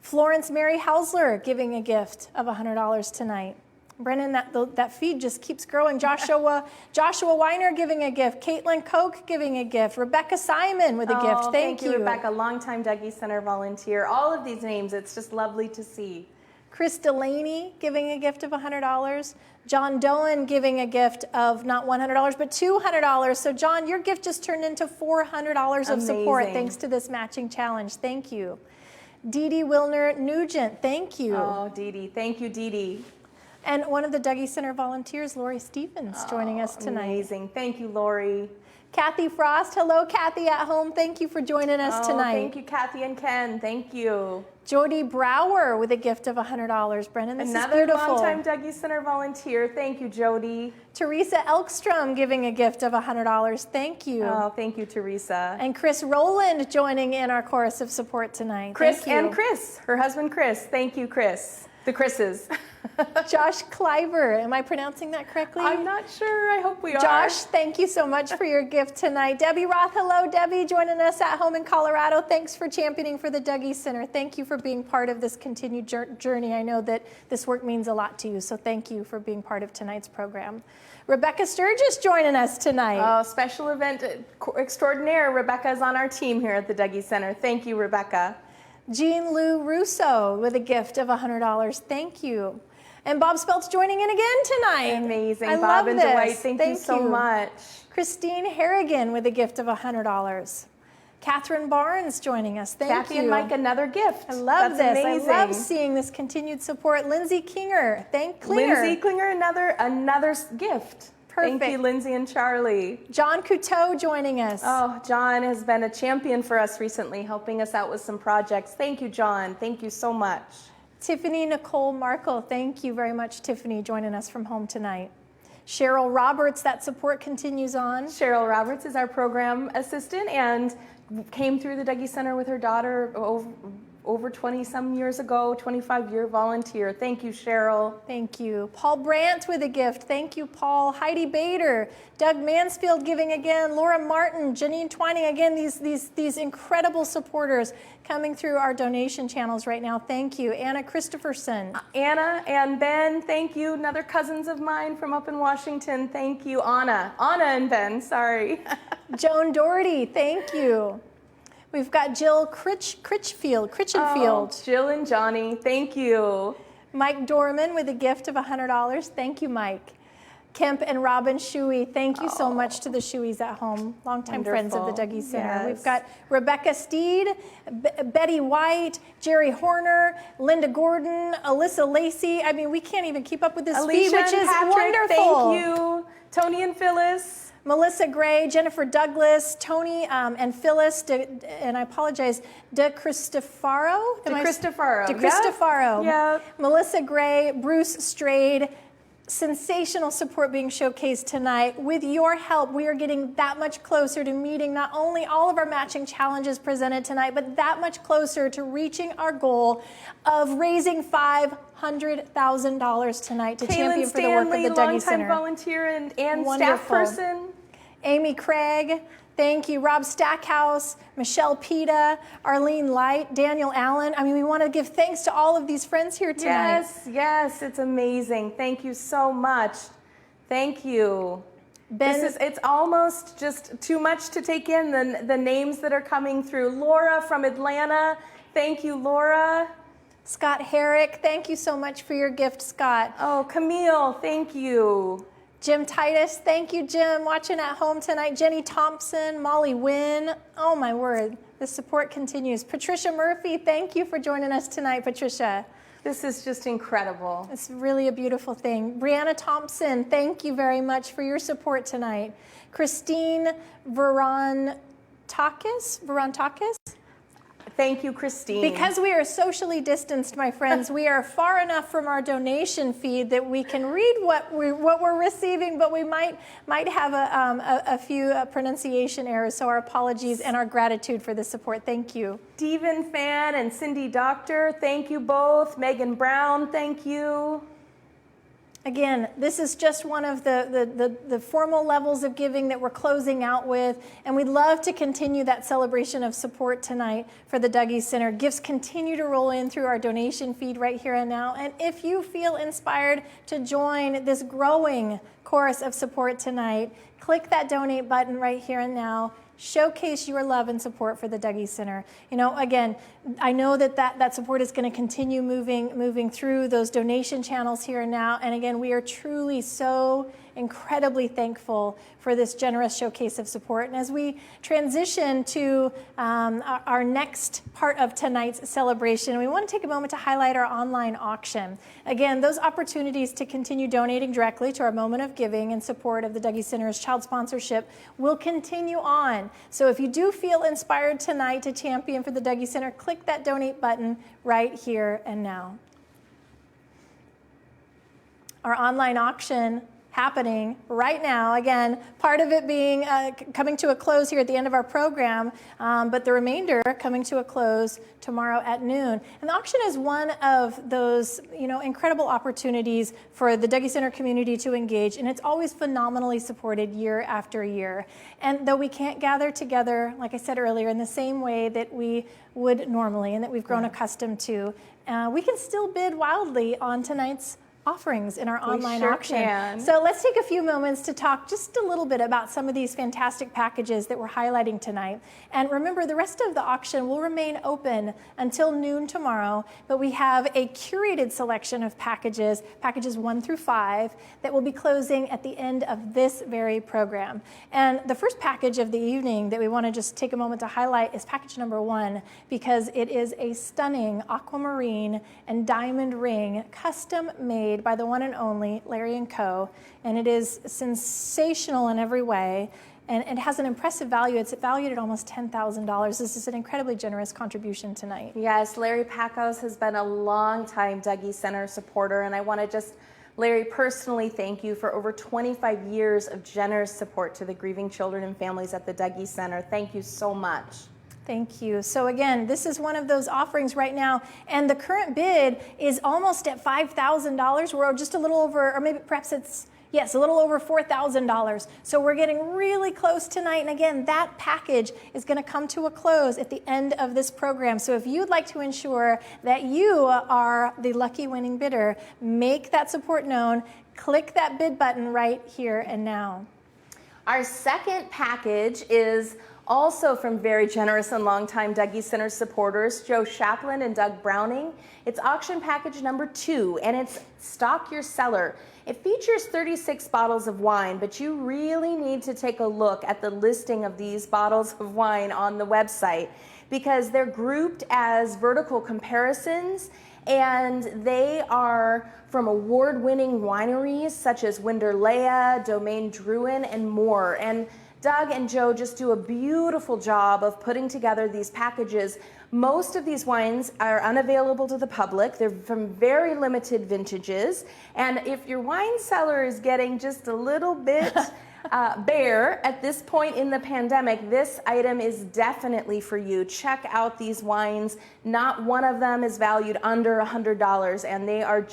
Florence Mary Hausler giving a gift of $100 tonight. Brennan, that feed just keeps growing. Joshua Weiner giving a gift. Caitlin Koch giving a gift. Rebecca Simon with a gift. Thank you, Rebecca, longtime Dougy Center volunteer. All of these names, it's just lovely to see. Chris Delaney giving a gift of $100. John Doan giving a gift of not $100, but $200. So John, your gift just turned into $400 of support thanks to this matching challenge. Thank you. Dee Dee Wilner Nugent, thank you. Oh, Dee Dee. Thank you, Dee Dee. And one of the Dougy Center volunteers, Lori Stevens, joining us tonight. Amazing. Thank you, Lori. Kathy Frost. Hello, Kathy at home. Thank you for joining us tonight. Thank you, Kathy and Ken. Thank you. Jody Brower with a gift of $100. Brennan, this is Another beautiful. longtime Dougy Center volunteer. Thank you, Jody. Teresa Elkstrom giving a gift of $100. Thank you. Oh, thank you, Teresa. And Chris Rowland joining in our chorus of support tonight. Chris Thank you. and Chris, her husband Chris. Thank you, Chris. The Chris's. Josh Cliver, am I pronouncing that correctly? I'm not sure. I hope we are. Josh, thank you so much for your gift tonight. Debbie Roth, hello, Debbie, joining us at home in Colorado. Thanks for championing for the Dougy Center. Thank you for being part of this continued journey. I know that this work means a lot to you, so thank you for being part of tonight's program. Rebecca Sturgis joining us tonight. Oh, special event extraordinaire. Rebecca's on our team here at the Dougy Center. Thank you, Rebecca. Jean Lou Russo with a gift of $100. Thank you. And Bob Speltz joining in again tonight. Amazing. I Bob love and this. Dwight, thank you so much. Christine Harrigan with a gift of $100. Catherine Barnes joining us. Thank Kathy you. and Mike, another gift. I love That's this. amazing. I love seeing this continued support. Lindsay Klinger. Lindsay Klinger, another gift. Perfect. Thank you, Lindsay and Charlie. John Couteau joining us. Oh, John has been a champion for us recently, helping us out with some projects. Thank you, John. Thank you so much. Tiffany Nicole Markle. Thank you very much, Tiffany, joining us from home tonight. Cheryl Roberts, that support continues on. Cheryl Roberts is our program assistant and came through the Dougy Center with her daughter over 20-some years ago, 25-year volunteer. Thank you, Cheryl. Thank you. Paul Brandt with a gift. Thank you, Paul. Heidi Bader. Doug Mansfield giving again. Laura Martin. Janine Twining. Again, these incredible supporters coming through our donation channels right now. Thank you. Anna Christopherson. Anna and Ben, thank you. Another cousins of mine from up in Washington. Thank you, Anna. Anna and Ben, sorry. Joan Doherty. Thank you. We've got Jill Critchfield. Oh, Jill and Johnny, thank you. Mike Dorman with a gift of $100. Thank you, Mike. Kemp and Robin Shuey, thank you so much to the Shueys at home, longtime friends of the Dougy Center. Yes. We've got Rebecca Steed, Betty White, Jerry Horner, Linda Gordon, Alyssa Lacey. I mean, we can't even keep up with this feed, which is Patrick, wonderful. Thank you. Tony and Phyllis. Melissa Gray, Jennifer Douglas, Tony and Phyllis, and I apologize, De Cristofaro? Yep. Melissa Gray, Bruce Strayed. Sensational support being showcased tonight. With your help, we are getting that much closer to meeting not only all of our matching challenges presented tonight, but that much closer to reaching our goal of raising $500,000 tonight to champion for the work of the Dougy Center. longtime volunteer and Wonderful. staff person. Amy Craig, thank you. Rob Stackhouse, Michelle Pita, Arlene Light, Daniel Allen. I mean, we want to give thanks to all of these friends here tonight. Yes, it's amazing. Thank you so much. Thank you. It's almost just too much to take in, the names that are coming through. Laura from Atlanta, thank you, Laura. Scott Herrick, thank you so much for your gift, Scott. Oh, Camille, thank you. Jim Titus, thank you, Jim, watching at home tonight. Jenny Thompson, Molly Wynn, oh my word, the support continues. Patricia Murphy, thank you for joining us tonight, Patricia. This is just incredible. It's really a beautiful thing. Brianna Thompson, thank you very much for your support tonight. Christine Verontakis? Thank you, Christine. Because we are socially distanced, my friends, we are far enough from our donation feed that we can read what we're receiving, but we might have a few pronunciation errors, so our apologies and our gratitude for the support. Thank you. Stephen Fan and Cindy Doctor, thank you both. Megan Brown, thank you. Again, this is just one of the formal levels of giving that we're closing out with, and we'd love to continue that celebration of support tonight for the Dougy Center. Gifts continue to roll in through our donation feed right here and now, and if you feel inspired to join this growing chorus of support tonight, click that donate button right here and now. Showcase your love and support for the Dougy Center. You know, again, I know that support is going to continue moving through those donation channels here and now. And again, we are truly so incredibly thankful for this generous showcase of support. And as we transition to our next part of tonight's celebration, we want to take a moment to highlight our online auction. Again, those opportunities to continue donating directly to our moment of giving in support of the Dougy Center's child sponsorship will continue on. So if you do feel inspired tonight to champion for the Dougy Center, click that donate button right here and now. Our online auction happening right now. Again, part of it being coming to a close here at the end of our program, but the remainder coming to a close tomorrow at noon. And the auction is one of those, incredible opportunities for the Dougy Center community to engage, and it's always phenomenally supported year after year. And though we can't gather together, like I said earlier, in the same way that we would normally and that we've grown accustomed to, we can still bid wildly on tonight's offerings in our online auction. Can. So let's take a few moments to talk just a little bit about some of these fantastic packages that we're highlighting tonight. And remember, the rest of the auction will remain open until noon tomorrow, but we have a curated selection of packages 1 through 5, that will be closing at the end of this very program. And the first package of the evening that we want to just take a moment to highlight is package number 1, because it is a stunning aquamarine and diamond ring, custom made by the one and only Larry & Co. And it is sensational in every way. And it has an impressive value. It's valued at almost $10,000. This is an incredibly generous contribution tonight. Yes, Larry Pacos has been a long-time Dougy Center supporter, and I want to just, Larry, personally thank you for over 25 years of generous support to the grieving children and families at the Dougy Center. Thank you so much. Thank you. So again, this is one of those offerings right now, and the current bid is almost at $5,000. We're just a little over, or maybe perhaps it's, yes, a little over $4,000. So we're getting really close tonight. And again, that package is going to come to a close at the end of this program. So if you'd like to ensure that you are the lucky winning bidder, make that support known. Click that bid button right here and now. Our second package is also from very generous and longtime Dougy Center supporters, Joe Chaplin and Doug Browning. It's auction package number 2, and it's Stock Your Cellar. It features 36 bottles of wine, but you really need to take a look at the listing of these bottles of wine on the website, because they're grouped as vertical comparisons, and they are from award-winning wineries such as Winderlea, Domaine Drouhin, and more. And Doug and Joe just do a beautiful job of putting together these packages. Most of these wines are unavailable to the public. They're from very limited vintages. And if your wine cellar is getting just a little bit bare at this point in the pandemic, this item is definitely for you. Check out these wines. Not one of them is valued under $100, and they are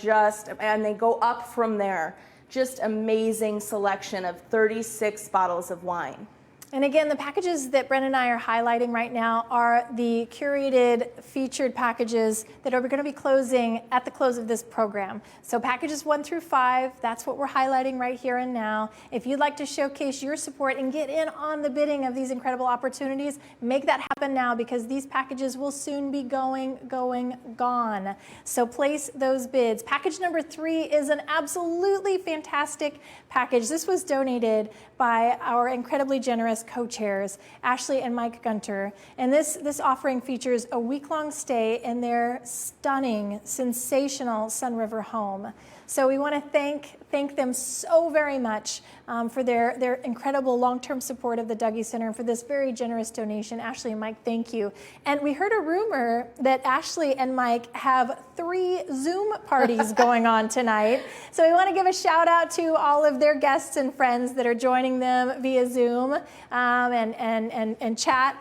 and they go up from there. Just amazing selection of 36 bottles of wine. And again, the packages that Brent and I are highlighting right now are the curated featured packages that are going to be closing at the close of this program. So packages 1 through 5, that's what we're highlighting right here and now. If you'd like to showcase your support and get in on the bidding of these incredible opportunities, make that happen now, because these packages will soon be gone. So place those bids. Package number 3 is an absolutely fantastic package. This was donated by our incredibly generous co-chairs, Ashley and Mike Gunter. And this offering features a week-long stay in their stunning, sensational Sun River home. So we want to thank them so very much for their incredible long-term support of the Dougy Center and for this very generous donation. Ashley and Mike, thank you. And we heard a rumor that Ashley and Mike have 3 Zoom parties going on tonight. So we want to give a shout out to all of their guests and friends that are joining them via Zoom and chat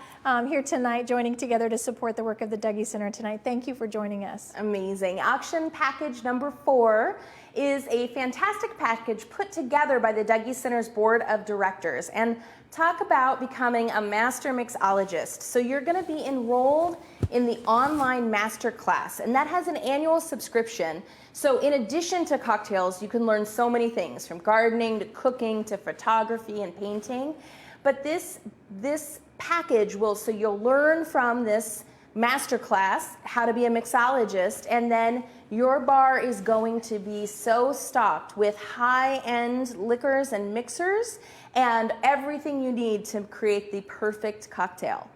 here tonight, joining together to support the work of the Dougy Center tonight. Thank you for joining us. Amazing. Auction package number 4 is a fantastic package put together by the Dougy Center's Board of Directors. And talk about becoming a master mixologist. So you're going to be enrolled in the online master class, and that has an annual subscription. So in addition to cocktails, you can learn so many things, from gardening to cooking to photography and painting. But this package will, so you'll learn from this master class how to be a mixologist, and then your bar is going to be so stocked with high-end liquors and mixers and everything you need to create the perfect cocktail.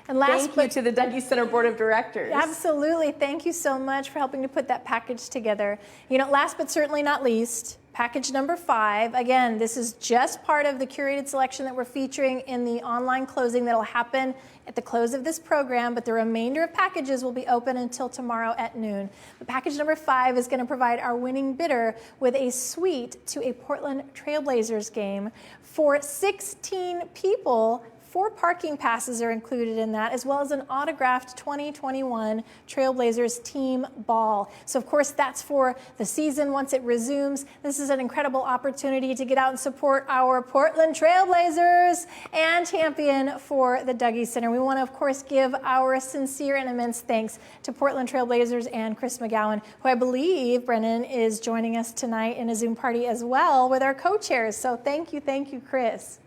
And thank you to the Dougy Center Board of Directors. Absolutely. Thank you so much for helping to put that package together. You know, last but certainly not least, package number 5. Again, this is just part of the curated selection that we're featuring in the online closing that'll happen at the close of this program, but the remainder of packages will be open until tomorrow at noon. But package number 5 is going to provide our winning bidder with a suite to a Portland Trailblazers game for 16 people. 4 parking passes are included in that, as well as an autographed 2021 Trailblazers team ball. So of course that's for the season once it resumes. This is an incredible opportunity to get out and support our Portland Trailblazers and champion for the Dougy Center. We want to of course give our sincere and immense thanks to Portland Trailblazers and Chris McGowan, who I believe, Brennan, is joining us tonight in a Zoom party as well with our co-chairs. So thank you, Chris.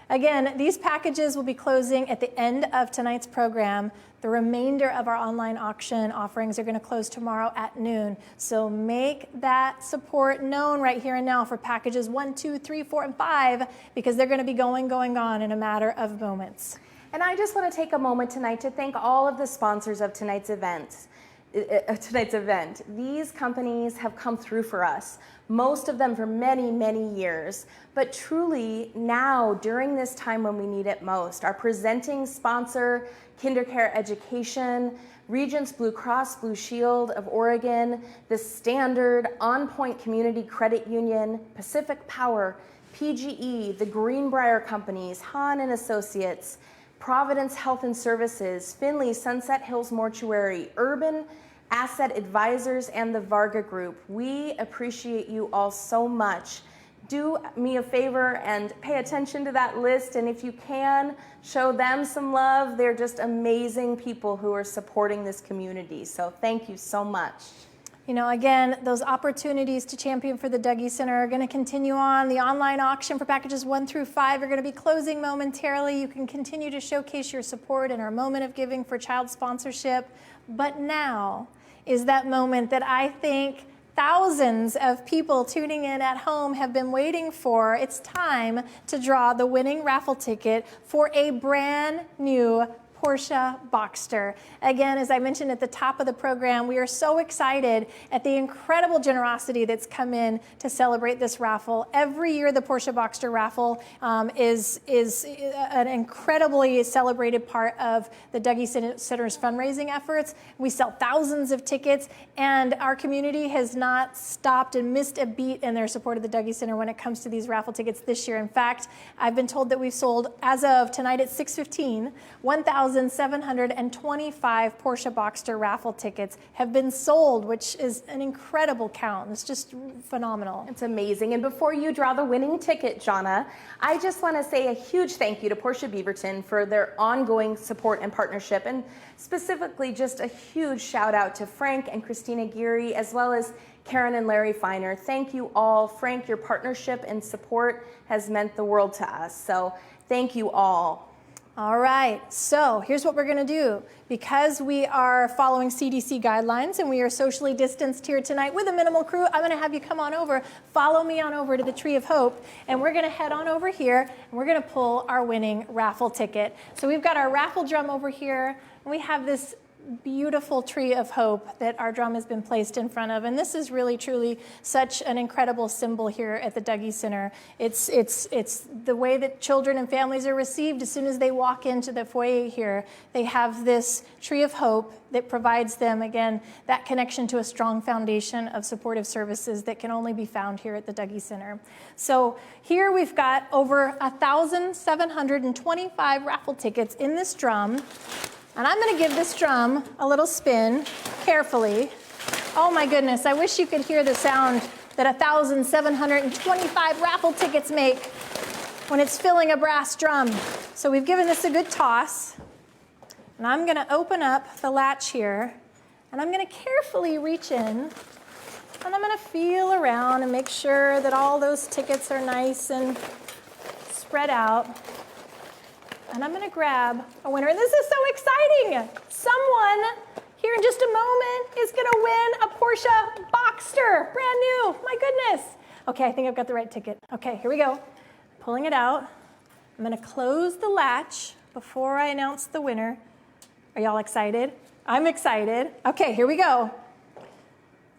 Again, these packages will be closing at the end of tonight's program. The remainder of our online auction offerings are going to close tomorrow at noon. So make that support known right here and now for packages 1, 2, 3, 4, and 5, because they're going to be going on in a matter of moments. And I just want to take a moment tonight to thank all of the sponsors of tonight's event. These companies have come through for us, most of them for many, many years. But truly now, during this time when we need it most, our presenting sponsor, KinderCare Education, Regents Blue Cross Blue Shield of Oregon, The Standard, On Point Community Credit Union, Pacific Power, PGE, the Greenbrier Companies, Hahn and Associates, Providence Health and Services, Finley Sunset Hills Mortuary, Urban Asset Advisors, and the Varga Group. We appreciate you all so much. Do me a favor and pay attention to that list, and if you can, show them some love. They're just amazing people who are supporting this community, so thank you so much. You know, again, those opportunities to champion for the Dougy Center are going to continue on. The online auction for packages 1 through 5 are going to be closing momentarily. You can continue to showcase your support in our moment of giving for child sponsorship. But now is that moment that I think thousands of people tuning in at home have been waiting for. It's time to draw the winning raffle ticket for a brand new Porsche Boxster. Again, as I mentioned at the top of the program, we are so excited at the incredible generosity that's come in to celebrate this raffle. Every year, the Porsche Boxster raffle is an incredibly celebrated part of the Dougy Center's fundraising efforts. We sell thousands of tickets, and our community has not stopped and missed a beat in their support of the Dougy Center when it comes to these raffle tickets this year. In fact, I've been told that we've sold, as of tonight at 6:15, 1,725 Porsche Boxster raffle tickets have been sold, which is an incredible count. It's just phenomenal. It's amazing. And before you draw the winning ticket, Jonna, I just want to say a huge thank you to Porsche Beaverton for their ongoing support and partnership, and specifically just a huge shout out to Frank and Christina Geary, as well as Karen and Larry Feiner. Thank you all. Frank, your partnership and support has meant the world to us. So thank you all. All right, so here's what we're going to do. Because we are following CDC guidelines and we are socially distanced here tonight with a minimal crew, I'm going to have you come on over, follow me on over to the Tree of Hope, and we're going to head on over here and we're going to pull our winning raffle ticket. So we've got our raffle drum over here, and we have this beautiful Tree of Hope that our drum has been placed in front of, and this is really truly such an incredible symbol here at the Dougy Center. It's the way that children and families are received as soon as they walk into the foyer here. They have this Tree of Hope that provides them, again, that connection to a strong foundation of supportive services that can only be found here at the Dougy Center. So here we've got over 1,725 raffle tickets in this drum. And I'm going to give this drum a little spin carefully. Oh my goodness, I wish you could hear the sound that 1,725 raffle tickets make when it's filling a brass drum. So we've given this a good toss. And I'm going to open up the latch here, and I'm going to carefully reach in, and I'm going to feel around and make sure that all those tickets are nice and spread out. And I'm going to grab a winner. And this is so exciting. Someone here in just a moment is going to win a Porsche Boxster, brand new. My goodness. Okay, I think I've got the right ticket. Okay, here we go. Pulling it out. I'm going to close the latch before I announce the winner. Are y'all excited? I'm excited. Okay, here we go.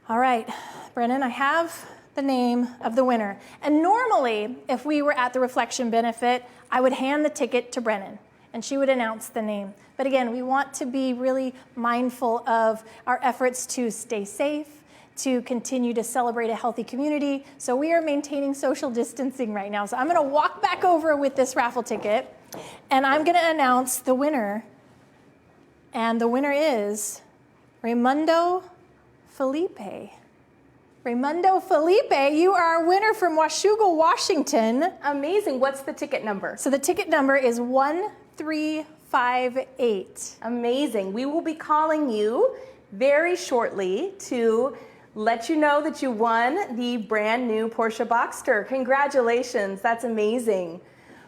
All right, Brennan, I have the name of the winner. And normally, if we were at the reflection benefit, I would hand the ticket to Brennan, and she would announce the name. But again, we want to be really mindful of our efforts to stay safe, to continue to celebrate a healthy community. So we are maintaining social distancing right now. So I'm going to walk back over with this raffle ticket, and I'm going to announce the winner. And the winner is Raimundo Felipe. Raimundo Felipe, you are our winner from Washougal, Washington. Amazing. What's the ticket number? So the ticket number is 1358. Amazing. We will be calling you very shortly to let you know that you won the brand new Porsche Boxster. Congratulations. That's amazing.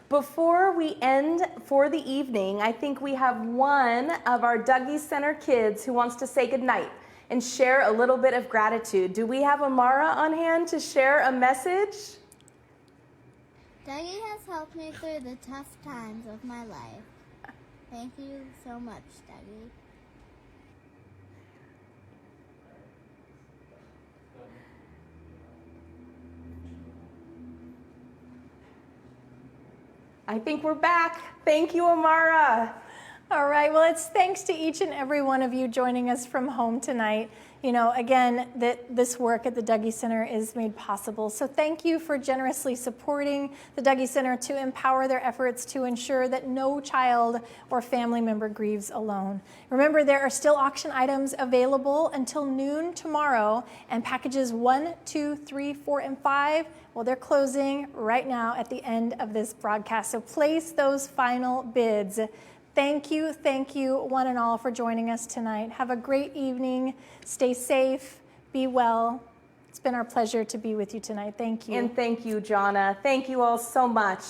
Before we end for the evening, I think we have one of our Dougy Center kids who wants to say goodnight and share a little bit of gratitude. Do we have Amara on hand to share a message? Dougy has helped me through the tough times of my life. Thank you so much, Dougy. I think we're back. Thank you, Amara. All right, well, it's thanks to each and every one of you joining us from home tonight. You know, again, that this work at the Dougy Center is made possible. So thank you for generously supporting the Dougy Center to empower their efforts to ensure that no child or family member grieves alone. Remember, there are still auction items available until noon tomorrow, and packages 1, 2, 3, 4, and 5, well, they're closing right now at the end of this broadcast. So place those final bids. Thank you, one and all, for joining us tonight. Have a great evening. Stay safe. Be well. It's been our pleasure to be with you tonight. Thank you. And thank you, Jonna. Thank you all so much.